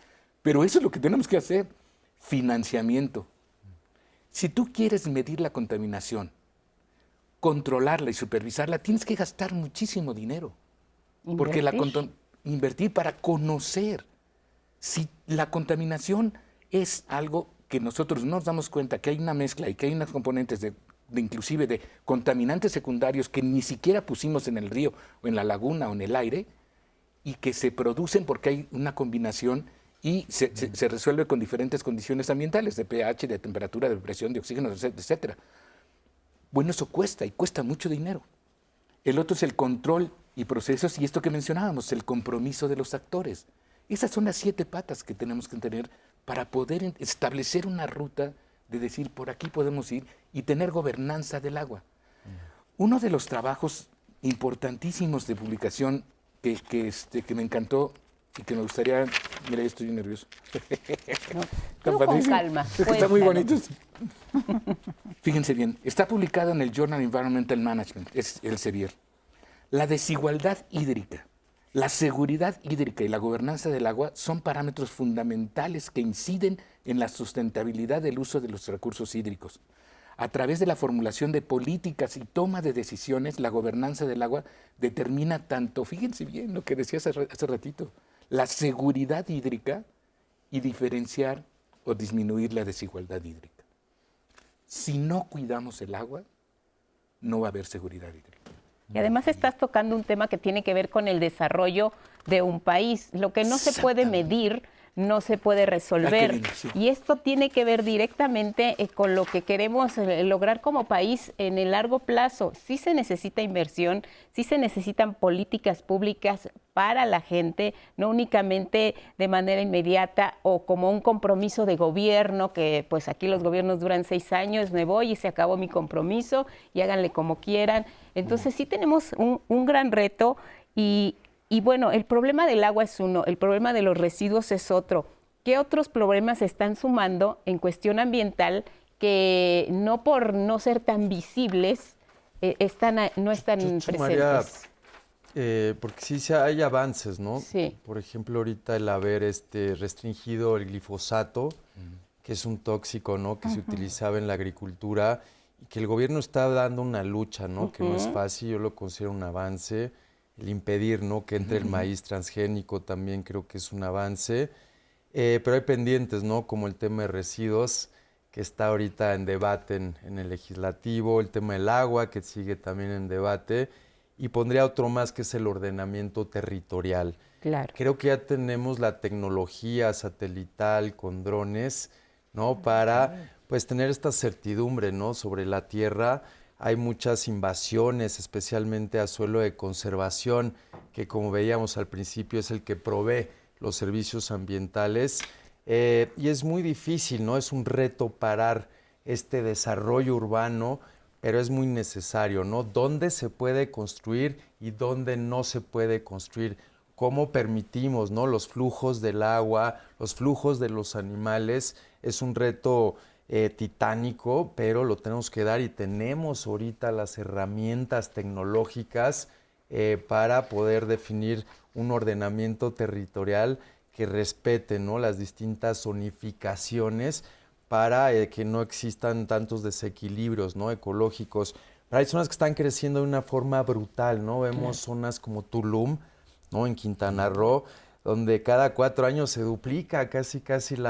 Speaker 4: Pero eso es lo que tenemos que hacer. Financiamiento. Si tú quieres medir la contaminación, controlarla y supervisarla, tienes que gastar muchísimo dinero. Porque invertir para conocer. Si la contaminación es algo que nosotros no nos damos cuenta, que hay una mezcla y que hay unos componentes inclusive de contaminantes secundarios que ni siquiera pusimos en el río o en la laguna o en el aire, y que se producen porque hay una combinación y se resuelve con diferentes condiciones ambientales, de pH, de temperatura, de presión, de oxígeno, etcétera. Bueno, eso cuesta, y cuesta mucho dinero. El otro es el control y procesos, y esto que mencionábamos, el compromiso de los actores. Esas son las 7 patas que tenemos que tener para poder establecer una ruta de decir, por aquí podemos ir y tener gobernanza del agua. Uno de los trabajos importantísimos de publicación que me encantó y que me gustaría... Mira, yo estoy nervioso.
Speaker 2: No, con calma.
Speaker 4: Está muy bonito. Fíjense bien, está publicado en el Journal Environmental Management, es el Elsevier. La desigualdad hídrica, la seguridad hídrica y la gobernanza del agua son parámetros fundamentales que inciden en la sustentabilidad del uso de los recursos hídricos. A través de la formulación de políticas y toma de decisiones, la gobernanza del agua determina tanto, fíjense bien lo que decía hace ratito, la seguridad hídrica y diferenciar o disminuir la desigualdad hídrica. Si no cuidamos el agua, no va a haber seguridad hídrica.
Speaker 2: Y además estás tocando un tema que tiene que ver con el desarrollo de un país. Lo que no se puede medir no se puede resolver. Y esto tiene que ver directamente con lo que queremos lograr como país en el largo plazo. Sí se necesita inversión, sí se necesitan políticas públicas para la gente, no únicamente de manera inmediata o como un compromiso de gobierno, que pues aquí los gobiernos duran 6 años, me voy y se acabó mi compromiso y háganle como quieran. Entonces sí tenemos un gran reto y bueno, el problema del agua es uno, el problema de los residuos es otro. ¿Qué otros problemas se están sumando en cuestión ambiental que no por no ser tan visibles no están presentes?
Speaker 5: Porque sí hay avances, ¿no?
Speaker 2: Sí.
Speaker 5: Por ejemplo, ahorita el haber restringido el glifosato, que es un tóxico, ¿no? Que se utilizaba en la agricultura y que el gobierno está dando una lucha, ¿no? Que no es fácil, yo lo considero un avance. El impedir, ¿no? Que entre el maíz transgénico también creo que es un avance. Pero hay pendientes, ¿no? Como el tema de residuos, que está ahorita en debate en el legislativo, el tema del agua, que sigue también en debate, y pondría otro más, que es el ordenamiento territorial.
Speaker 2: Claro.
Speaker 5: Creo que ya tenemos la tecnología satelital con drones, ¿no? Para pues tener esta certidumbre, ¿no? Sobre la tierra. Hay muchas invasiones, especialmente a suelo de conservación, que como veíamos al principio es el que provee los servicios ambientales. Y es muy difícil, ¿no? Es un reto parar este desarrollo urbano, pero es muy necesario, ¿no? ¿Dónde se puede construir y dónde no se puede construir? ¿Cómo permitimos, ¿no? Los flujos del agua, los flujos de los animales? Es un reto titánico, pero lo tenemos que dar y tenemos ahorita las herramientas tecnológicas para poder definir un ordenamiento territorial que respete, ¿no? Las distintas zonificaciones para que no existan tantos desequilibrios, ¿no?, ecológicos. Pero hay zonas que están creciendo de una forma brutal, ¿no? Vemos zonas como Tulum, ¿no?, en Quintana Roo, donde cada 4 años se duplica casi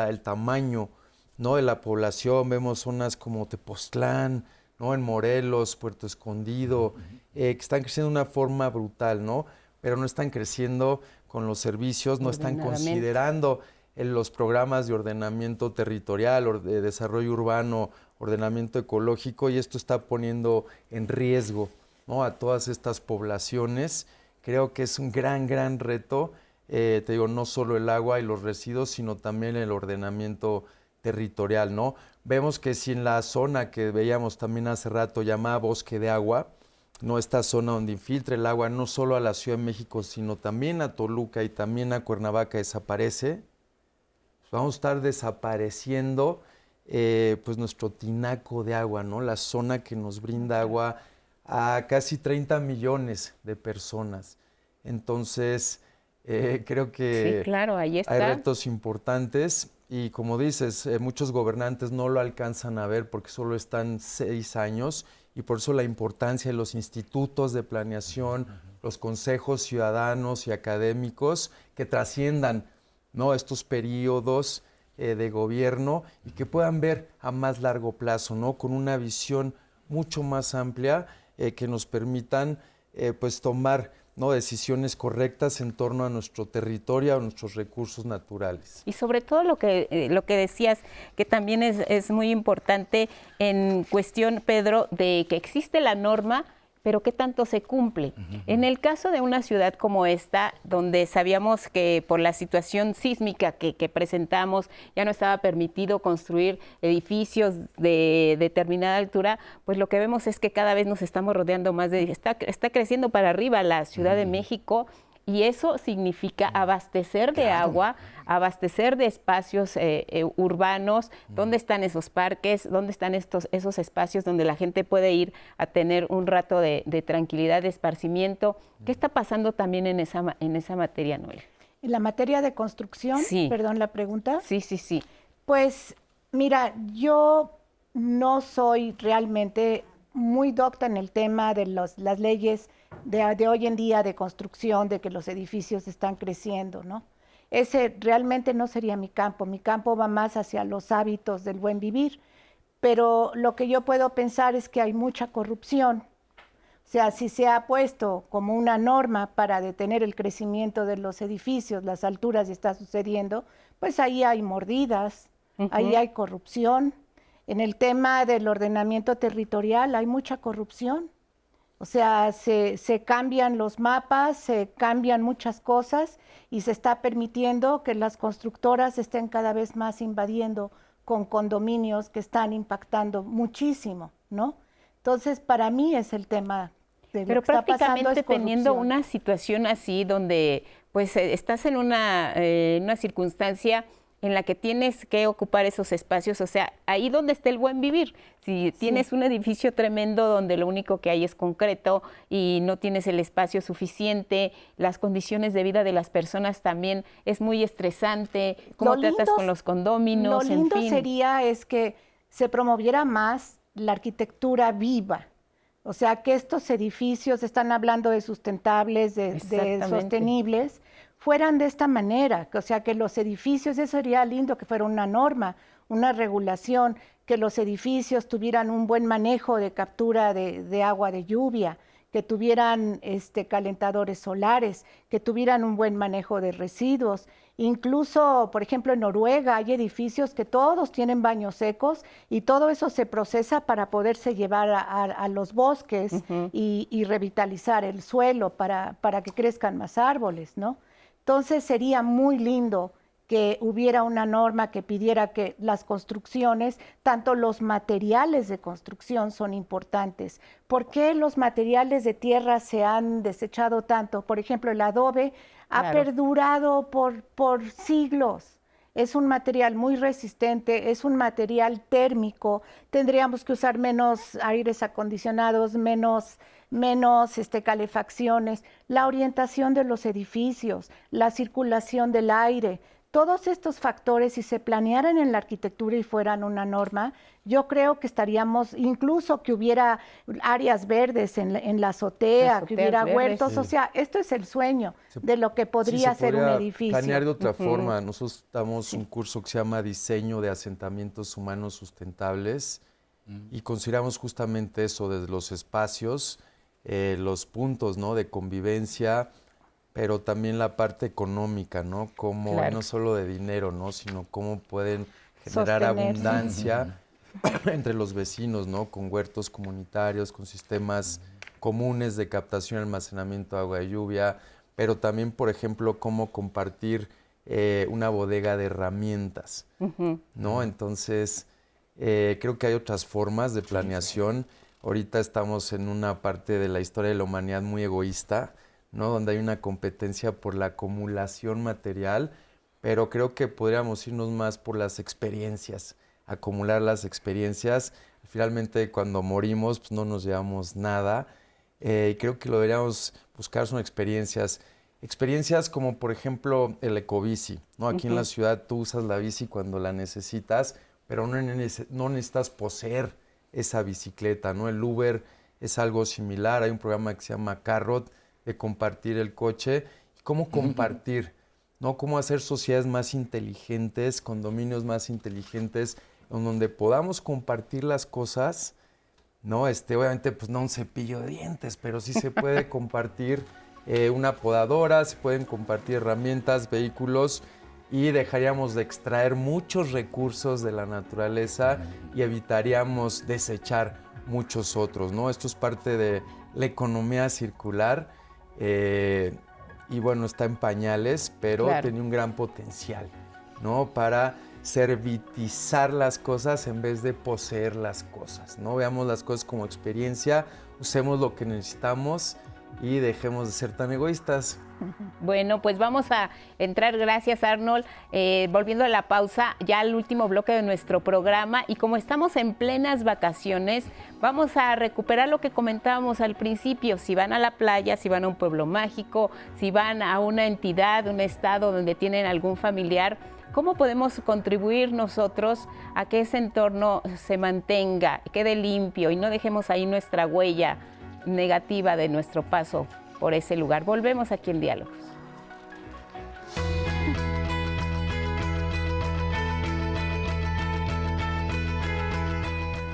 Speaker 5: el tamaño, ¿no?, de la población. Vemos zonas como Tepoztlán, ¿no?, en Morelos, Puerto Escondido, que están creciendo de una forma brutal, ¿no? Pero no están creciendo con los servicios, no están considerando los programas de ordenamiento territorial, de desarrollo urbano, ordenamiento ecológico, y esto está poniendo en riesgo, ¿no?, a todas estas poblaciones. Creo que es un gran reto, te digo, no solo el agua y los residuos, sino también el ordenamiento territorial, ¿no? Vemos que si en la zona que veíamos también hace rato, llamada Bosque de Agua, ¿no?, esta zona donde infiltra el agua no solo a la Ciudad de México, sino también a Toluca y también a Cuernavaca, desaparece, pues vamos a estar desapareciendo pues nuestro tinaco de agua, ¿no?, la zona que nos brinda agua a casi 30 millones de personas. Entonces, creo que
Speaker 2: sí, claro, ahí está.
Speaker 5: Hay retos importantes y, como dices, muchos gobernantes no lo alcanzan a ver porque solo están 6 años, y por eso la importancia de los institutos de planeación, los consejos ciudadanos y académicos que trasciendan, ¿no?, estos periodos de gobierno y que puedan ver a más largo plazo, ¿no?, con una visión mucho más amplia, que nos permitan pues tomar, ¿no?, decisiones correctas en torno a nuestro territorio, a nuestros recursos naturales.
Speaker 2: Y sobre todo lo que decías, que también es muy importante en cuestión, Pedro, de que existe la norma, pero ¿qué tanto se cumple? En el caso de una ciudad como esta, donde sabíamos que por la situación sísmica que presentamos ya no estaba permitido construir edificios de determinada altura, pues lo que vemos es que cada vez nos estamos rodeando más está creciendo para arriba la Ciudad de México, y eso significa abastecer de agua, abastecer de espacios urbanos. ¿Dónde están esos parques? ¿Dónde están esos espacios donde la gente puede ir a tener un rato de tranquilidad, de esparcimiento? ¿Qué está pasando también en esa materia, Noel?
Speaker 6: En la materia de construcción,
Speaker 2: sí.
Speaker 6: Perdón la pregunta.
Speaker 2: Sí.
Speaker 6: Pues mira, yo no soy realmente muy docta en el tema de las leyes de hoy en día de construcción, de que los edificios están creciendo, ¿no? Ese realmente no sería mi campo. Mi campo va más hacia los hábitos del buen vivir, pero lo que yo puedo pensar es que hay mucha corrupción. O sea, si se ha puesto como una norma para detener el crecimiento de los edificios, las alturas, y está sucediendo, pues ahí hay mordidas, ahí hay corrupción. En el tema del ordenamiento territorial hay mucha corrupción. O sea, se cambian los mapas, se cambian muchas cosas y se está permitiendo que las constructoras estén cada vez más invadiendo con condominios que están impactando muchísimo, ¿no? Entonces, para mí es el tema de lo que está pasando, es
Speaker 2: teniendo
Speaker 6: corrupción.
Speaker 2: una situación así donde pues estás en una circunstancia en la que tienes que ocupar esos espacios, o sea, ahí donde está el buen vivir. Si tienes un edificio tremendo donde lo único que hay es concreto y no tienes el espacio suficiente, las condiciones de vida de las personas también es muy estresante, cómo tratas con los condóminos,
Speaker 6: Lo lindo
Speaker 2: en fin.
Speaker 6: sería es que se promoviera más la arquitectura viva. O sea, que estos edificios, están hablando de sustentables, de sostenibles, fueran de esta manera. O sea, que los edificios, eso sería lindo que fuera una norma, una regulación, que los edificios tuvieran un buen manejo de captura de agua de lluvia, que tuvieran calentadores solares, que tuvieran un buen manejo de residuos. Incluso, por ejemplo, en Noruega hay edificios que todos tienen baños secos y todo eso se procesa para poderse llevar a los bosques y revitalizar el suelo para que crezcan más árboles, ¿no? Entonces sería muy lindo que hubiera una norma que pidiera que las construcciones, tanto los materiales de construcción son importantes. ¿Por qué los materiales de tierra se han desechado tanto? Por ejemplo, el adobe ha perdurado por siglos. Es un material muy resistente, es un material térmico. Tendríamos que usar menos aires acondicionados, menos calefacciones, la orientación de los edificios, la circulación del aire. todos estos factores, si se planearan en la arquitectura y fueran una norma, yo creo que estaríamos, incluso que hubiera áreas verdes en la azotea, que hubiera huertos, sí. O sea, esto es el sueño de lo que podría ser un edificio.
Speaker 5: Planear de otra forma. Nosotros damos un curso que se llama Diseño de Asentamientos Humanos Sustentables y consideramos justamente eso, desde los espacios, los puntos, ¿no?, de convivencia, pero también la parte económica, ¿no? Cómo, no solo de dinero, ¿no?, sino cómo pueden generar abundancia entre los vecinos, ¿no?, con huertos comunitarios, con sistemas comunes de captación y almacenamiento de agua de lluvia, pero también, por ejemplo, cómo compartir una bodega de herramientas, ¿no? Entonces, creo que hay otras formas de planeación. Ahorita estamos en una parte de la historia de la humanidad muy egoísta, ¿no?, donde hay una competencia por la acumulación material, pero creo que podríamos irnos más por las experiencias, acumular las experiencias. Finalmente, cuando morimos, pues no nos llevamos nada. Creo que lo deberíamos buscar son experiencias como, por ejemplo, el ecobici, ¿no? Aquí en la ciudad tú usas la bici cuando la necesitas, pero no necesitas poseer esa bicicleta, ¿no? El Uber es algo similar. Hay un programa que se llama Carrot, de compartir el coche. ¿Cómo compartir? ¿No? Cómo hacer sociedades más inteligentes, condominios más inteligentes, en donde podamos compartir las cosas, ¿no? Obviamente, pues no un cepillo de dientes, pero sí se puede compartir una podadora, se pueden compartir herramientas, vehículos, y dejaríamos de extraer muchos recursos de la naturaleza y evitaríamos desechar muchos otros, ¿no? Esto es parte de la economía circular. Y bueno, está en pañales, pero tiene un gran potencial, ¿no?, para servitizar las cosas en vez de poseer las cosas, ¿no? Veamos las cosas como experiencia, usemos lo que necesitamos y dejemos de ser tan egoístas.
Speaker 2: Bueno, pues vamos a entrar, gracias Arnold, volviendo a la pausa, ya al último bloque de nuestro programa, y como estamos en plenas vacaciones, vamos a recuperar lo que comentábamos al principio. Si van a la playa, si van a un pueblo mágico, si van a una entidad, un estado donde tienen algún familiar, ¿cómo podemos contribuir nosotros a que ese entorno se mantenga, quede limpio y no dejemos ahí nuestra huella negativa de nuestro paso por ese lugar? Volvemos aquí en Diálogos.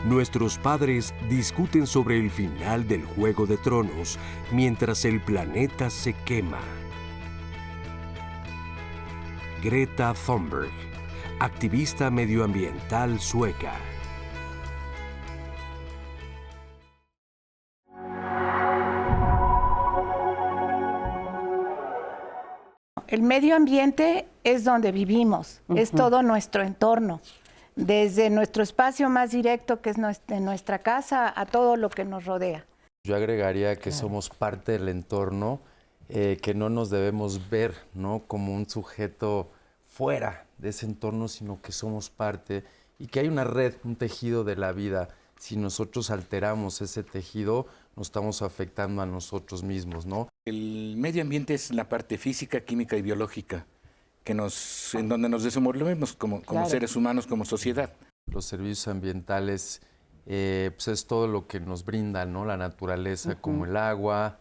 Speaker 1: Nuestros padres discuten sobre el final del Juego de Tronos mientras el planeta se quema. Greta Thunberg, activista medioambiental sueca.
Speaker 6: El medio ambiente es donde vivimos, es todo nuestro entorno, desde nuestro espacio más directo, que es nuestra casa, a todo lo que nos rodea.
Speaker 5: Yo agregaría que somos parte del entorno, que no nos debemos ver, ¿no?, como un sujeto fuera de ese entorno, sino que somos parte y que hay una red, un tejido de la vida. Si nosotros alteramos ese tejido, nos estamos afectando a nosotros mismos, ¿no?
Speaker 4: El medio ambiente es la parte física, química y biológica en donde nos desenvolvemos como seres humanos, como sociedad.
Speaker 5: Los servicios ambientales, pues es todo lo que nos brinda, ¿no?, la naturaleza, como el agua,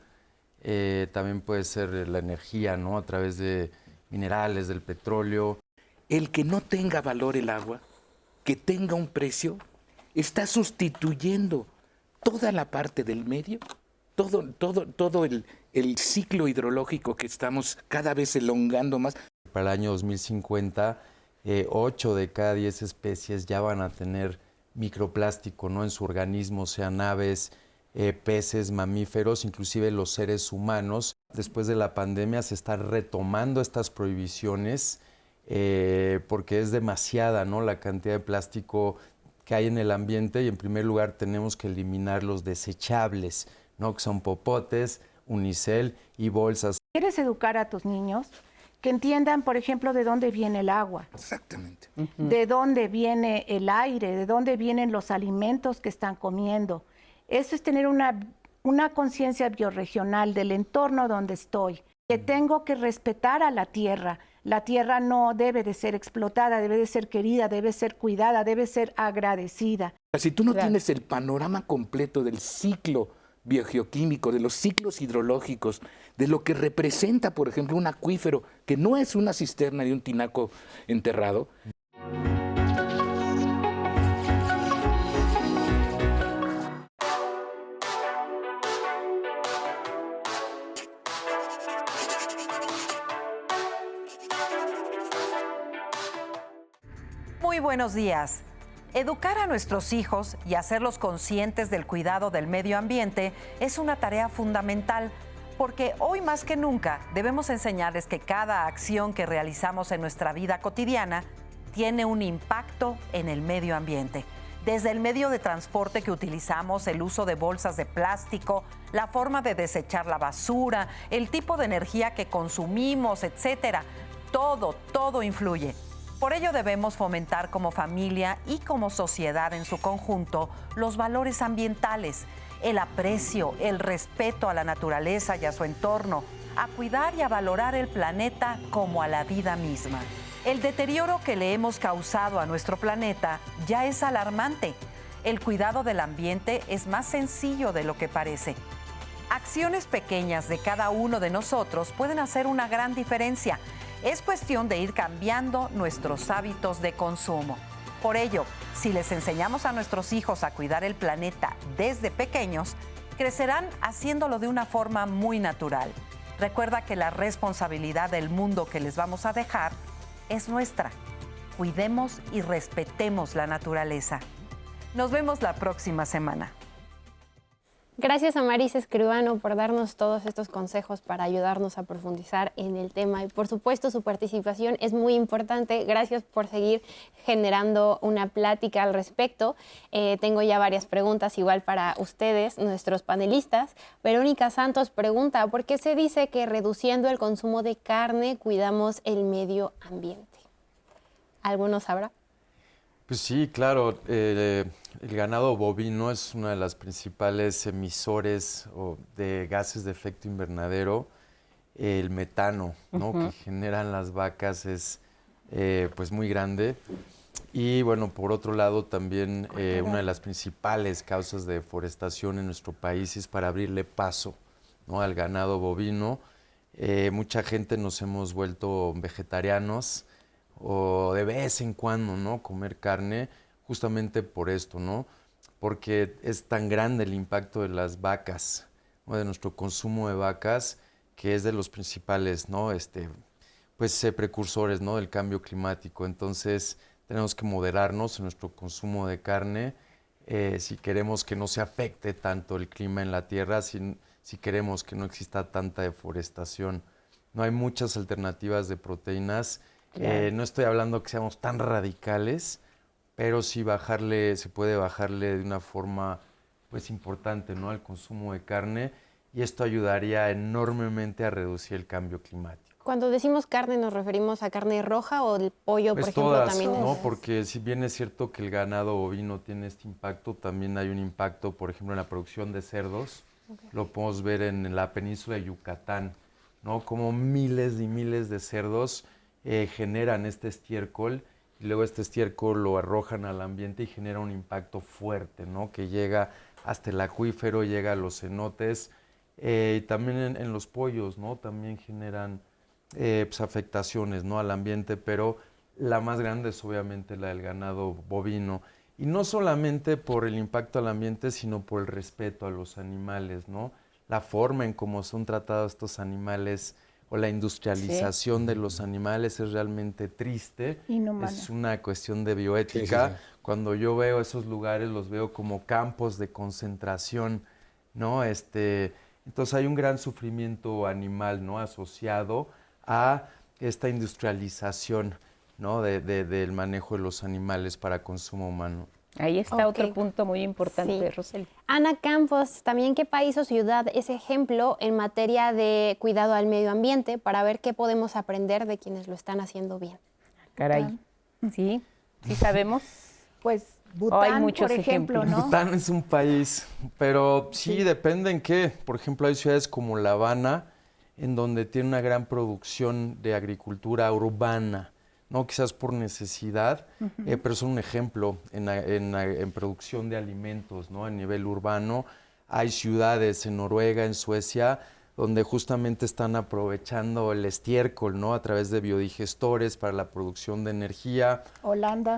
Speaker 5: también puede ser la energía, ¿no?, a través de minerales, del petróleo.
Speaker 4: El que no tenga valor el agua, que tenga un precio, está sustituyendo toda la parte del medio, todo el ciclo hidrológico que estamos cada vez elongando más.
Speaker 5: Para el año 2050, 8 de cada 10 especies ya van a tener microplástico, ¿no?, en su organismo, sean aves, peces, mamíferos, inclusive los seres humanos. Después de la pandemia se están retomando estas prohibiciones porque es demasiada, ¿no?, la cantidad de plástico que hay en el ambiente, y en primer lugar tenemos que eliminar los desechables, ¿no?, que son popotes, unicel y bolsas.
Speaker 6: ¿Quieres educar a tus niños? Que entiendan, por ejemplo, de dónde viene el agua.
Speaker 4: Exactamente.
Speaker 6: De dónde viene el aire, de dónde vienen los alimentos que están comiendo. Eso es tener una conciencia biorregional del entorno donde estoy. Que tengo que respetar a la tierra, La tierra no debe de ser explotada, debe de ser querida, debe ser cuidada, debe ser agradecida.
Speaker 4: Si tú no tienes el panorama completo del ciclo biogeoquímico, de los ciclos hidrológicos, de lo que representa, por ejemplo, un acuífero, que no es una cisterna de un tinaco enterrado.
Speaker 10: Muy buenos días. Educar a nuestros hijos y hacerlos conscientes del cuidado del medio ambiente es una tarea fundamental, porque hoy más que nunca debemos enseñarles que cada acción que realizamos en nuestra vida cotidiana tiene un impacto en el medio ambiente. Desde el medio de transporte que utilizamos, el uso de bolsas de plástico, la forma de desechar la basura, el tipo de energía que consumimos, etcétera. Todo influye. Por ello debemos fomentar como familia y como sociedad en su conjunto los valores ambientales, el aprecio, el respeto a la naturaleza y a su entorno, a cuidar y a valorar el planeta como a la vida misma. El deterioro que le hemos causado a nuestro planeta ya es alarmante. El cuidado del ambiente es más sencillo de lo que parece. Acciones pequeñas de cada uno de nosotros pueden hacer una gran diferencia. Es cuestión de ir cambiando nuestros hábitos de consumo. Por ello, si les enseñamos a nuestros hijos a cuidar el planeta desde pequeños, crecerán haciéndolo de una forma muy natural. Recuerda que la responsabilidad del mundo que les vamos a dejar es nuestra. Cuidemos y respetemos la naturaleza. Nos vemos la próxima semana.
Speaker 3: Gracias a Maris Escribano por darnos todos estos consejos para ayudarnos a profundizar en el tema. Y por supuesto, su participación es muy importante. Gracias por seguir generando una plática al respecto. Tengo ya varias preguntas igual para ustedes, nuestros panelistas. Verónica Santos pregunta, ¿por qué se dice que reduciendo el consumo de carne cuidamos el medio ambiente? ¿Alguno sabrá?
Speaker 5: Pues sí, claro, el ganado bovino es una de las principales emisores de gases de efecto invernadero. El metano, ¿no?, que generan las vacas es pues muy grande. Y bueno, por otro lado también una de las principales causas de deforestación en nuestro país es para abrirle paso, ¿no?, al ganado bovino. Mucha gente nos hemos vuelto vegetarianos, o de vez en cuando, ¿no?, comer carne, justamente por esto, ¿no? Porque es tan grande el impacto de las vacas, ¿no?, de nuestro consumo de vacas, que es de los principales, ¿no?, pues precursores, ¿no?, del cambio climático. Entonces tenemos que moderarnos en nuestro consumo de carne si queremos que no se afecte tanto el clima en la tierra, si queremos que no exista tanta deforestación. No hay muchas alternativas de proteínas. Claro. No estoy hablando que seamos tan radicales, pero sí se puede bajarle de una forma pues importante, ¿no?, al consumo de carne, y esto ayudaría enormemente a reducir el cambio climático.
Speaker 3: Cuando decimos carne, ¿nos referimos a carne roja o el pollo,
Speaker 5: pues
Speaker 3: por ejemplo?
Speaker 5: Todas,
Speaker 3: también
Speaker 5: ¿no? Porque si bien es cierto que el ganado bovino tiene este impacto, también hay un impacto, por ejemplo, en la producción de cerdos. Okay. Lo podemos ver en la península de Yucatán, ¿no?, como miles y miles de cerdos generan este estiércol, y luego este estiércol lo arrojan al ambiente y genera un impacto fuerte, ¿no?, que llega hasta el acuífero, llega a los cenotes, y también en los pollos, ¿no?, también generan pues afectaciones, ¿no?, al ambiente, pero la más grande es obviamente la del ganado bovino, y no solamente por el impacto al ambiente, sino por el respeto a los animales, ¿no?, la forma en cómo son tratados estos animales, o la industrialización de los animales es realmente triste. Inhumana. Es una cuestión de bioética. Sí. Cuando yo veo esos lugares, los veo como campos de concentración, ¿no? Entonces hay un gran sufrimiento animal, ¿no?, asociado a esta industrialización, ¿no?, del manejo de los animales para consumo humano.
Speaker 2: Ahí está otro punto muy importante, sí. Roseli.
Speaker 3: Ana Campos, también qué país o ciudad es ejemplo en materia de cuidado al medio ambiente, para ver qué podemos aprender de quienes lo están haciendo bien.
Speaker 2: Caray, sí sabemos.
Speaker 6: Pues Bután, por ejemplo, ¿no?
Speaker 5: Bután es un país, pero sí depende en qué. Por ejemplo, hay ciudades como La Habana, en donde tiene una gran producción de agricultura urbana, ¿no? Quizás por necesidad, pero son un ejemplo en producción de alimentos, ¿no? A nivel urbano. Hay ciudades en Noruega, en Suecia, donde justamente están aprovechando el estiércol, ¿no? A través de biodigestores para la producción de energía.
Speaker 6: Holanda.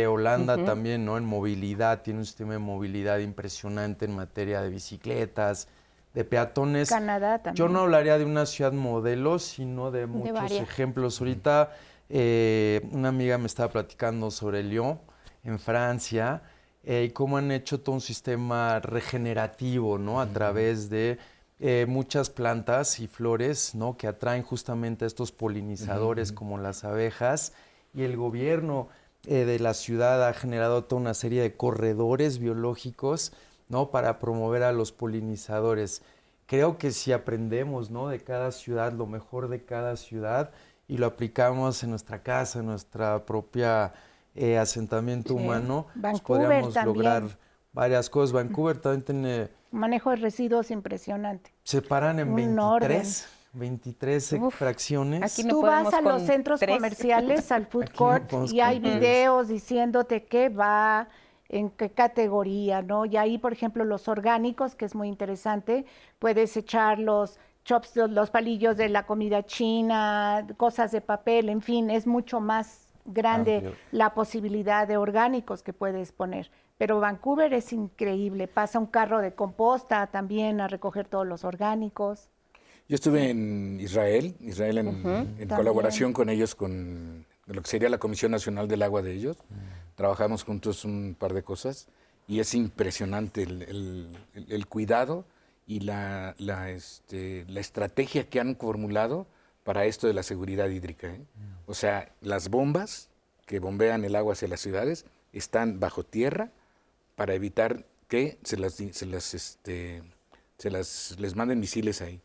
Speaker 5: Holanda también, ¿no? En movilidad, tiene un sistema de movilidad impresionante en materia de bicicletas, de peatones.
Speaker 6: Canadá también.
Speaker 5: Yo no hablaría de una ciudad modelo, sino de muchos ejemplos. Ahorita una amiga me estaba platicando sobre Lyon, en Francia, y cómo han hecho todo un sistema regenerativo, ¿no? A través de muchas plantas y flores, ¿no? Que atraen justamente a estos polinizadores como las abejas, y el gobierno de la ciudad ha generado toda una serie de corredores biológicos, ¿no? Para promover a los polinizadores. Creo que si aprendemos, ¿no? De cada ciudad, lo mejor de cada ciudad, y lo aplicamos en nuestra casa, en nuestra propia asentamiento humano, pues podríamos lograr varias cosas. Vancouver también tiene...
Speaker 6: Manejo de residuos impresionante.
Speaker 5: Se paran en 23 fracciones.
Speaker 6: Aquí no. Tú vas a los centros comerciales, al food court, y hay videos diciéndote qué va, en qué categoría, ¿no? Y ahí, por ejemplo, los orgánicos, que es muy interesante, puedes echar los chops, los palillos de la comida china, cosas de papel, en fin, es mucho más grande la posibilidad de orgánicos que puedes poner. Pero Vancouver es increíble, pasa un carro de composta también a recoger todos los orgánicos.
Speaker 4: Yo estuve en Israel en colaboración con ellos, con lo que sería la Comisión Nacional del Agua de ellos. Trabajamos juntos un par de cosas y es impresionante el cuidado y la estrategia que han formulado para esto de la seguridad hídrica. O sea, las bombas que bombean el agua hacia las ciudades están bajo tierra para evitar que les manden misiles ahí.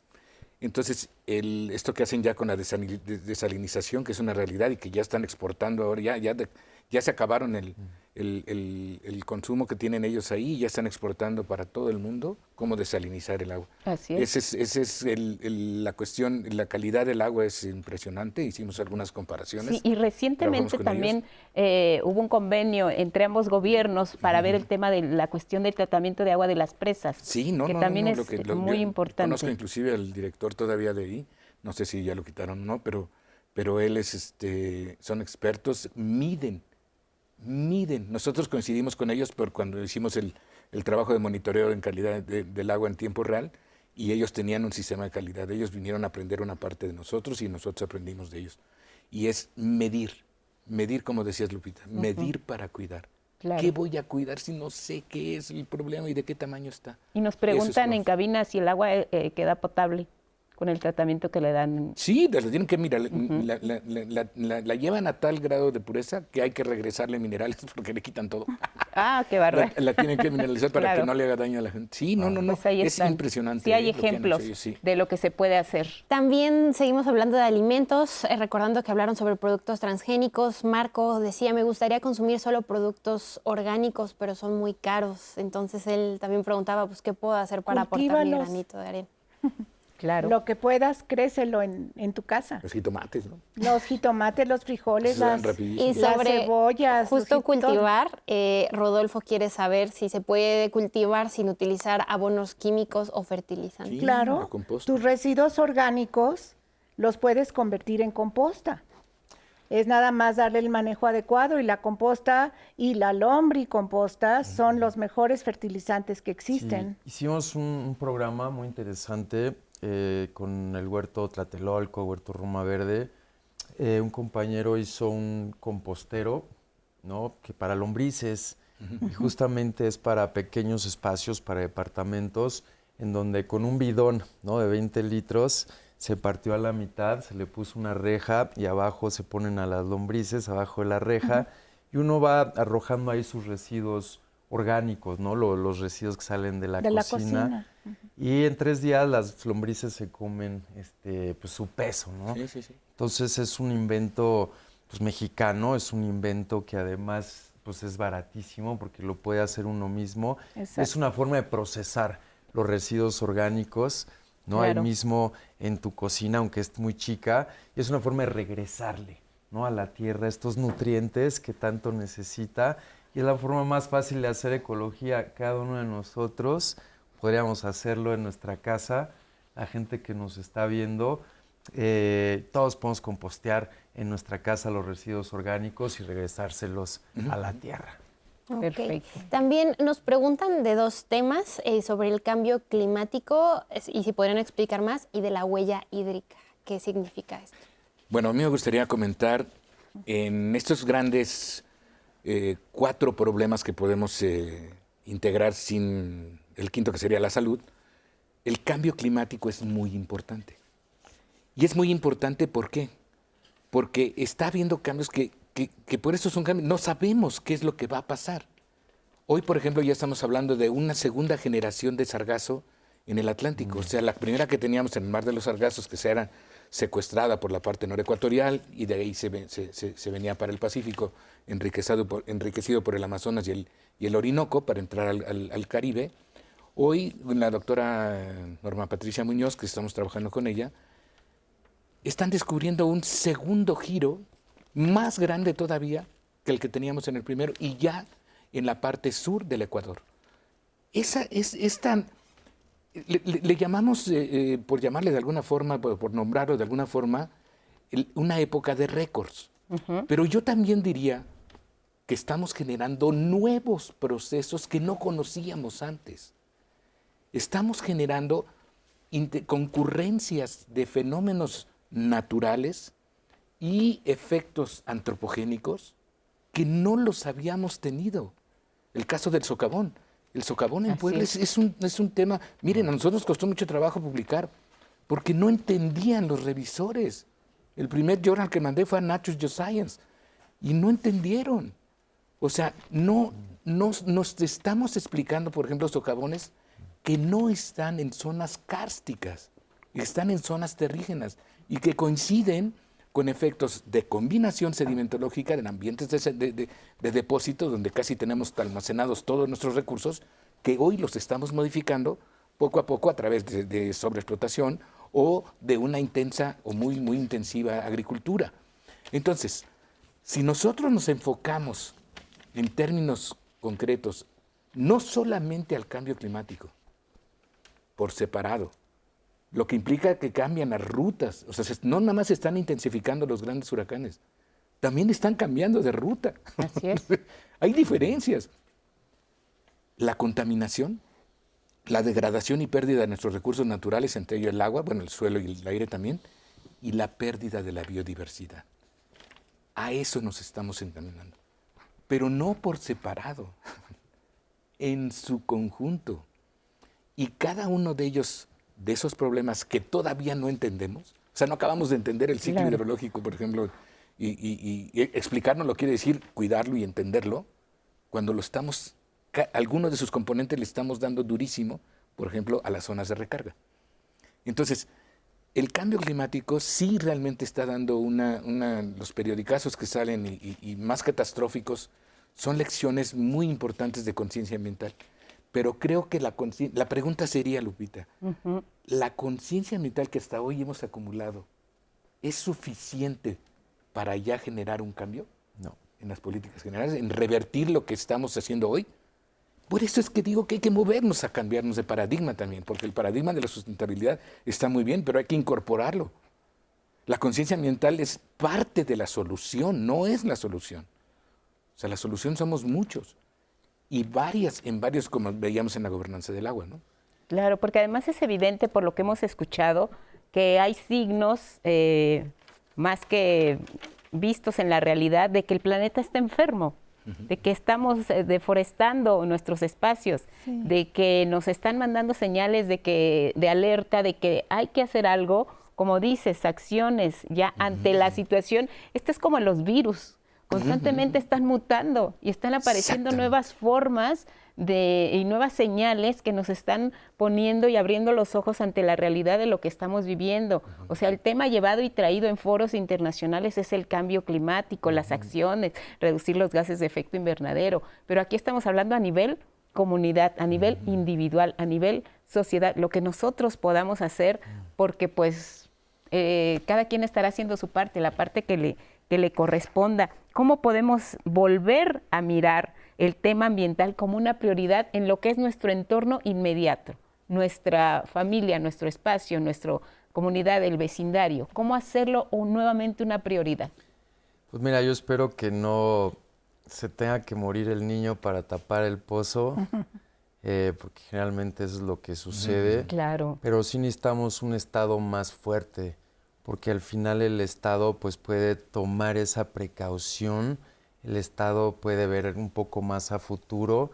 Speaker 4: Entonces, esto que hacen ya con la desalinización, que es una realidad y que ya están exportando ahora, ya se acabaron el consumo que tienen ellos ahí y ya están exportando para todo el mundo cómo desalinizar el agua.
Speaker 2: Así es.
Speaker 4: Esa es la cuestión, la calidad del agua es impresionante, hicimos algunas comparaciones.
Speaker 2: Sí, y recientemente también hubo un convenio entre ambos gobiernos para ver el tema de la cuestión del tratamiento de agua de las presas,
Speaker 4: sí,
Speaker 2: que también es muy importante.
Speaker 4: Conozco inclusive al director todavía de ahí, no sé si ya lo quitaron o no, pero él son expertos, miden. Nosotros coincidimos con ellos cuando hicimos el trabajo de monitoreo en calidad del agua en tiempo real, y ellos tenían un sistema de calidad. Ellos vinieron a aprender una parte de nosotros y nosotros aprendimos de ellos. Y es medir, como decías, Lupita, medir para cuidar. Claro. ¿Qué voy a cuidar si no sé qué es el problema y de qué tamaño está?
Speaker 2: Y nos preguntan en cabina si el agua queda potable con el tratamiento que le dan.
Speaker 4: Sí, la tienen que mirar, la llevan a tal grado de pureza que hay que regresarle minerales porque le quitan todo.
Speaker 2: Ah, qué bárbaro.
Speaker 4: La tienen que mineralizar para que no le haga daño a la gente. Sí, no,
Speaker 2: pues ahí
Speaker 4: es impresionante.
Speaker 2: Sí, hay ejemplos de lo que se puede hacer.
Speaker 3: También seguimos hablando de alimentos, recordando que hablaron sobre productos transgénicos. Marco decía, me gustaría consumir solo productos orgánicos, pero son muy caros. Entonces él también preguntaba, pues, ¿qué puedo hacer para aportar mi granito de arena?
Speaker 6: Claro. Lo que puedas, crécelo en tu casa.
Speaker 4: Los jitomates, ¿no?
Speaker 6: Los jitomates, los frijoles, las cebollas.
Speaker 3: Justo cultivar, Rodolfo quiere saber si se puede cultivar sin utilizar abonos químicos o fertilizantes.
Speaker 6: Sí, claro, tus residuos orgánicos los puedes convertir en composta. Es nada más darle el manejo adecuado, y la composta y la lombricomposta son los mejores fertilizantes que existen.
Speaker 5: Sí. Hicimos un programa muy interesante con el huerto Tlatelolco, huerto Roma Verde. Un compañero hizo un compostero, ¿no? Que para lombrices, y justamente es para pequeños espacios, para departamentos, en donde con un bidón, ¿no? De 20 litros se partió a la mitad, se le puso una reja y abajo se ponen a las lombrices, abajo de la reja, y uno va arrojando ahí sus residuos orgánicos, ¿no? Los residuos que salen de la cocina. Y en 3 días las lombrices se comen pues su peso, ¿no?
Speaker 4: Sí.
Speaker 5: Entonces es un invento pues mexicano, es un invento que además pues es baratísimo porque lo puede hacer uno mismo. Exacto. Es una forma de procesar los residuos orgánicos ¿no?
Speaker 2: Claro.
Speaker 5: Ahí mismo en tu cocina, aunque es muy chica, y es una forma de regresarle, ¿no? A la tierra estos nutrientes que tanto necesita, y es la forma más fácil de hacer ecología. Cada uno de nosotros podríamos hacerlo en nuestra casa, la gente que nos está viendo, todos podemos compostear en nuestra casa los residuos orgánicos y regresárselos a la tierra.
Speaker 2: Perfecto.
Speaker 3: También nos preguntan de 2 temas sobre el cambio climático y si podrían explicar más, y de la huella hídrica. ¿Qué significa esto?
Speaker 4: Bueno, a mí me gustaría comentar en estos grandes 4 problemas que podemos integrar sin el quinto, que sería la salud. El cambio climático es muy importante. Y es muy importante, ¿por qué? Porque está habiendo cambios que por eso son cambios. No sabemos qué es lo que va a pasar. Hoy, por ejemplo, ya estamos hablando de una segunda generación de sargazo en el Atlántico. O sea, la primera que teníamos en el Mar de los Sargazos, que se era secuestrada por la parte norecuatorial, y de ahí se venía para el Pacífico, enriquecido por el Amazonas y el Orinoco para entrar al Caribe. Hoy, la doctora Norma Patricia Muñoz, que estamos trabajando con ella, están descubriendo un segundo giro más grande todavía que el que teníamos en el primero, y ya en la parte sur del Ecuador. Esa es tan... Le llamamos, por llamarle de alguna forma, por nombrarlo de alguna forma, una época de récords. Pero yo también diría que estamos generando nuevos procesos que no conocíamos antes. Estamos generando concurrencias de fenómenos naturales y efectos antropogénicos que no los habíamos tenido. El caso del socavón. El socavón en Puebla es un tema... Miren, a nosotros nos costó mucho trabajo publicar porque no entendían los revisores. El primer journal que mandé fue a Nature Geoscience y no entendieron. O sea, nos estamos explicando, por ejemplo, socavones que no están en zonas kársticas, están en zonas terrígenas y que coinciden con efectos de combinación sedimentológica en ambientes de depósito donde casi tenemos almacenados todos nuestros recursos, que hoy los estamos modificando poco a poco a través de sobreexplotación o de una intensa o muy, muy intensiva agricultura. Entonces, si nosotros nos enfocamos en términos concretos, no solamente al cambio climático, por separado, lo que implica que cambian las rutas. O sea, no nada más se están intensificando los grandes huracanes, también están cambiando de ruta.
Speaker 2: Así es.
Speaker 4: Hay diferencias. La contaminación, la degradación y pérdida de nuestros recursos naturales, entre ellos el agua, bueno, el suelo y el aire también, y la pérdida de la biodiversidad. A eso nos estamos encaminando. Pero no por separado, en su conjunto. Y cada uno de ellos, de esos problemas que todavía no entendemos, o sea, no acabamos de entender el ciclo hidrológico, por ejemplo, y explicarnos lo quiere decir cuidarlo y entenderlo, cuando lo estamos, algunos de sus componentes le estamos dando durísimo, por ejemplo, a las zonas de recarga. Entonces, el cambio climático sí realmente está dando los periodicazos que salen y más catastróficos son lecciones muy importantes de conciencia ambiental. Pero creo que la pregunta sería, Lupita, ¿la conciencia ambiental que hasta hoy hemos acumulado es suficiente para ya generar un cambio?
Speaker 5: No.
Speaker 4: En las políticas generales, en revertir lo que estamos haciendo hoy. Por eso es que digo que hay que movernos a cambiarnos de paradigma también, porque el paradigma de la sustentabilidad está muy bien, pero hay que incorporarlo. La conciencia ambiental es parte de la solución, no es la solución. O sea, la solución somos muchos. Y en varios, como veíamos en la gobernanza del agua, ¿no?
Speaker 2: Claro, porque además es evidente por lo que hemos escuchado que hay signos más que vistos en la realidad de que el planeta está enfermo, de que estamos deforestando nuestros espacios, de que nos están mandando señales de alerta, de que hay que hacer algo, como dices, acciones ya ante la situación. Esto es como los virus. Constantemente están mutando y están apareciendo nuevas formas y nuevas señales que nos están poniendo y abriendo los ojos ante la realidad de lo que estamos viviendo. O sea, el tema llevado y traído en foros internacionales es el cambio climático, las acciones, reducir los gases de efecto invernadero. Pero aquí estamos hablando a nivel comunidad, a nivel individual, a nivel sociedad, lo que nosotros podamos hacer, porque pues cada quien estará haciendo su parte, la parte que le corresponda. ¿Cómo podemos volver a mirar el tema ambiental como una prioridad en lo que es nuestro entorno inmediato, nuestra familia, nuestro espacio, nuestra comunidad, el vecindario? ¿Cómo hacerlo nuevamente una prioridad?
Speaker 5: Pues mira, yo espero que no se tenga que morir el niño para tapar el pozo, porque generalmente eso es lo que sucede.
Speaker 2: Claro.
Speaker 5: Pero sí necesitamos un Estado más fuerte, porque al final el Estado pues puede tomar esa precaución, el Estado puede ver un poco más a futuro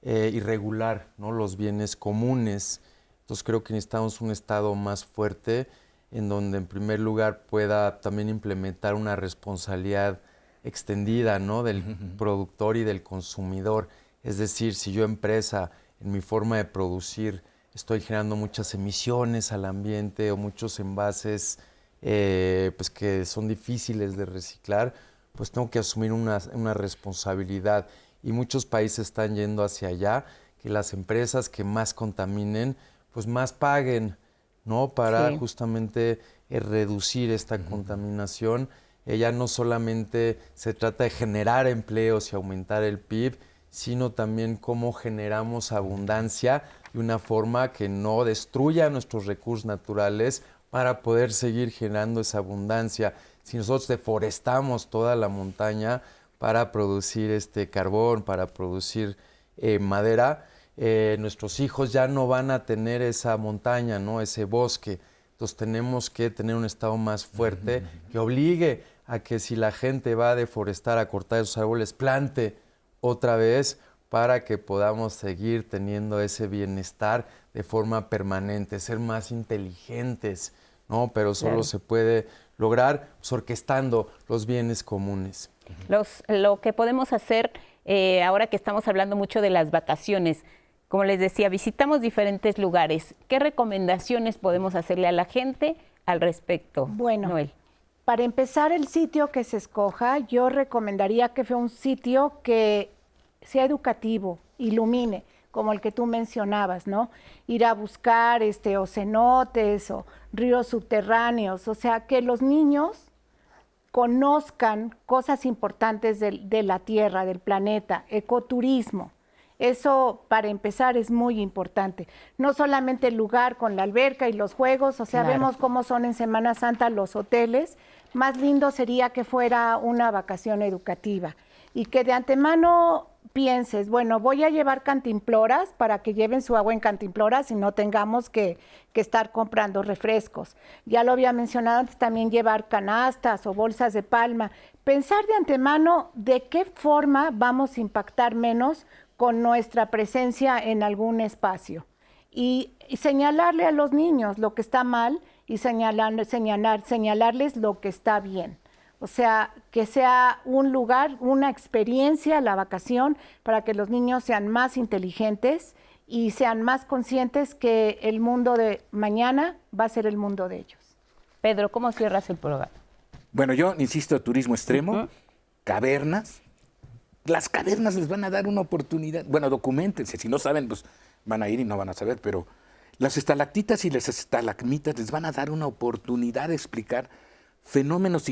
Speaker 5: y regular, ¿no?, los bienes comunes. Entonces creo que necesitamos un Estado más fuerte en donde en primer lugar pueda también implementar una responsabilidad extendida, ¿no?, del productor y del consumidor. Es decir, si yo empresa en mi forma de producir estoy generando muchas emisiones al ambiente o muchos envases pues que son difíciles de reciclar, pues tengo que asumir una responsabilidad. Y muchos países están yendo hacia allá, que las empresas que más contaminen, pues más paguen, ¿no?, para justamente reducir esta contaminación. Ya no solamente se trata de generar empleos y aumentar el PIB, sino también cómo generamos abundancia de una forma que no destruya nuestros recursos naturales para poder seguir generando esa abundancia. Si nosotros deforestamos toda la montaña para producir carbón, para producir madera, nuestros hijos ya no van a tener esa montaña, ¿no?, ese bosque. Entonces tenemos que tener un Estado más fuerte que obligue a que si la gente va a deforestar, a cortar esos árboles, plante otra vez para que podamos seguir teniendo ese bienestar de forma permanente, ser más inteligentes, ¿no? Pero solo se puede lograr pues, orquestando los bienes comunes.
Speaker 2: Lo que podemos hacer, ahora que estamos hablando mucho de las vacaciones, como les decía, visitamos diferentes lugares. ¿Qué recomendaciones podemos hacerle a la gente al respecto?
Speaker 6: Bueno,
Speaker 2: Noel.
Speaker 6: Para empezar, el sitio que se escoja, yo recomendaría que sea un sitio que sea educativo, ilumine, como el que tú mencionabas, ¿no? Ir a buscar o cenotes o ríos subterráneos, o sea, que los niños conozcan cosas importantes de la Tierra, del planeta, ecoturismo. Eso, para empezar, es muy importante. No solamente el lugar con la alberca y los juegos, o sea, vemos cómo son en Semana Santa los hoteles. Más lindo sería que fuera una vacación educativa y que de antemano pienses, bueno, voy a llevar cantimploras para que lleven su agua en cantimploras y no tengamos que estar comprando refrescos. Ya lo había mencionado antes, también llevar canastas o bolsas de palma. Pensar de antemano de qué forma vamos a impactar menos con nuestra presencia en algún espacio y señalarle a los niños lo que está mal y señalarles lo que está bien. O sea, que sea un lugar, una experiencia, la vacación, para que los niños sean más inteligentes y sean más conscientes que el mundo de mañana va a ser el mundo de ellos.
Speaker 2: Pedro, ¿cómo cierras el programa?
Speaker 4: Bueno, yo insisto, turismo extremo, cavernas. Las cavernas les van a dar una oportunidad. Bueno, documentense. Si no saben, pues van a ir y no van a saber. Pero las estalactitas y las estalagmitas les van a dar una oportunidad de explicar fenómenos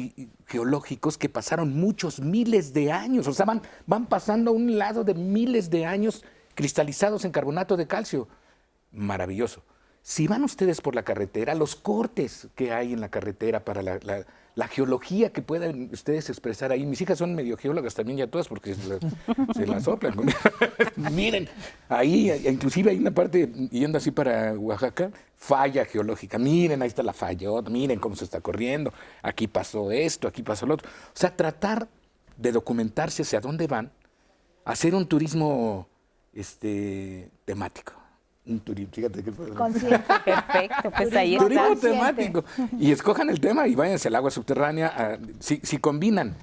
Speaker 4: geológicos que pasaron muchos miles de años. O sea, van pasando a un lado de miles de años cristalizados en carbonato de calcio. Maravilloso. Si van ustedes por la carretera, los cortes que hay en la carretera para la geología que puedan ustedes expresar ahí. Mis hijas son medio geólogas también ya todas porque se la soplan. Miren, ahí inclusive hay una parte, yendo así para Oaxaca, falla geológica. Miren, ahí está la fallota, miren cómo se está corriendo. Aquí pasó esto, aquí pasó lo otro. O sea, tratar de documentarse hacia dónde van, hacer un turismo temático. Un turismo, fíjate qué
Speaker 6: consciente.
Speaker 2: Perfecto, pues ahí está.
Speaker 4: Turismo temático. Y escojan el tema y váyanse al agua subterránea. Si combinan,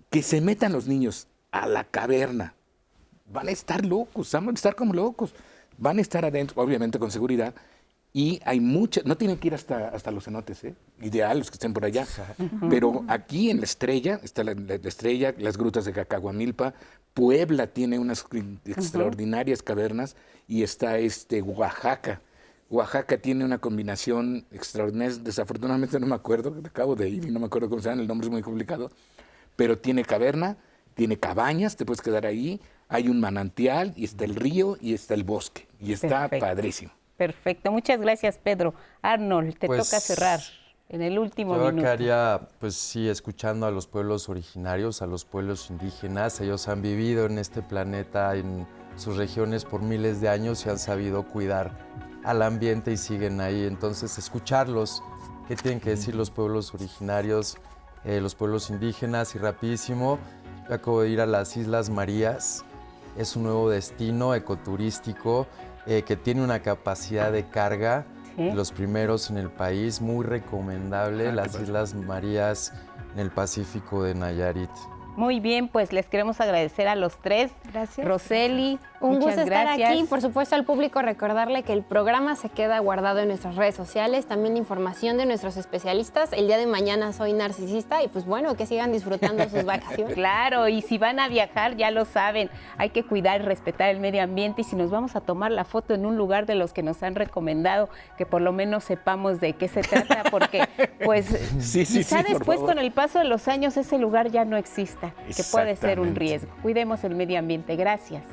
Speaker 4: que se metan los niños a la caverna, van a estar locos, van a estar como locos. Van a estar adentro, obviamente con seguridad, Y hay muchas, no tienen que ir hasta los cenotes, ideal los que estén por allá, pero aquí en La Estrella, está la Estrella, las grutas de Cacahuamilpa, Puebla tiene unas extraordinarias cavernas, y está Oaxaca. Oaxaca tiene una combinación extraordinaria, desafortunadamente no me acuerdo, acabo de ir y no me acuerdo cómo se llama, el nombre es muy complicado, pero tiene caverna, tiene cabañas, te puedes quedar ahí, hay un manantial, y está el río, y está el bosque, y está padrísimo.
Speaker 2: Perfecto, muchas gracias, Pedro. Arnold, te
Speaker 5: Pues,
Speaker 2: toca cerrar en el último
Speaker 5: Yo
Speaker 2: minuto.
Speaker 5: quedaría, pues sí, escuchando a los pueblos originarios, a los pueblos indígenas. Ellos han vivido en este planeta, en sus regiones por miles de años y han sabido cuidar al ambiente y siguen ahí. Entonces, escucharlos, qué tienen que decir los pueblos originarios, los pueblos indígenas. Y rapidísimo, yo acabo de ir a las Islas Marías. Es un nuevo destino ecoturístico que tiene una capacidad de carga, los primeros en el país, muy recomendable, las Islas Marías en el Pacífico de Nayarit.
Speaker 2: Muy bien, pues les queremos agradecer a los tres.
Speaker 6: Gracias.
Speaker 2: Roseli,
Speaker 3: Un
Speaker 2: muchas
Speaker 3: gusto estar
Speaker 2: gracias.
Speaker 3: aquí. Por supuesto, al público recordarle que el programa se queda guardado en nuestras redes sociales, también información de nuestros especialistas. El día de mañana soy narcisista y pues bueno, que sigan disfrutando sus vacaciones.
Speaker 2: Claro, y si van a viajar, ya lo saben, hay que cuidar y respetar el medio ambiente, y si nos vamos a tomar la foto en un lugar de los que nos han recomendado, que por lo menos sepamos de qué se trata, porque pues quizá después con el paso de los años ese lugar ya no exista, que puede ser un riesgo. Cuidemos el medio ambiente. Gracias.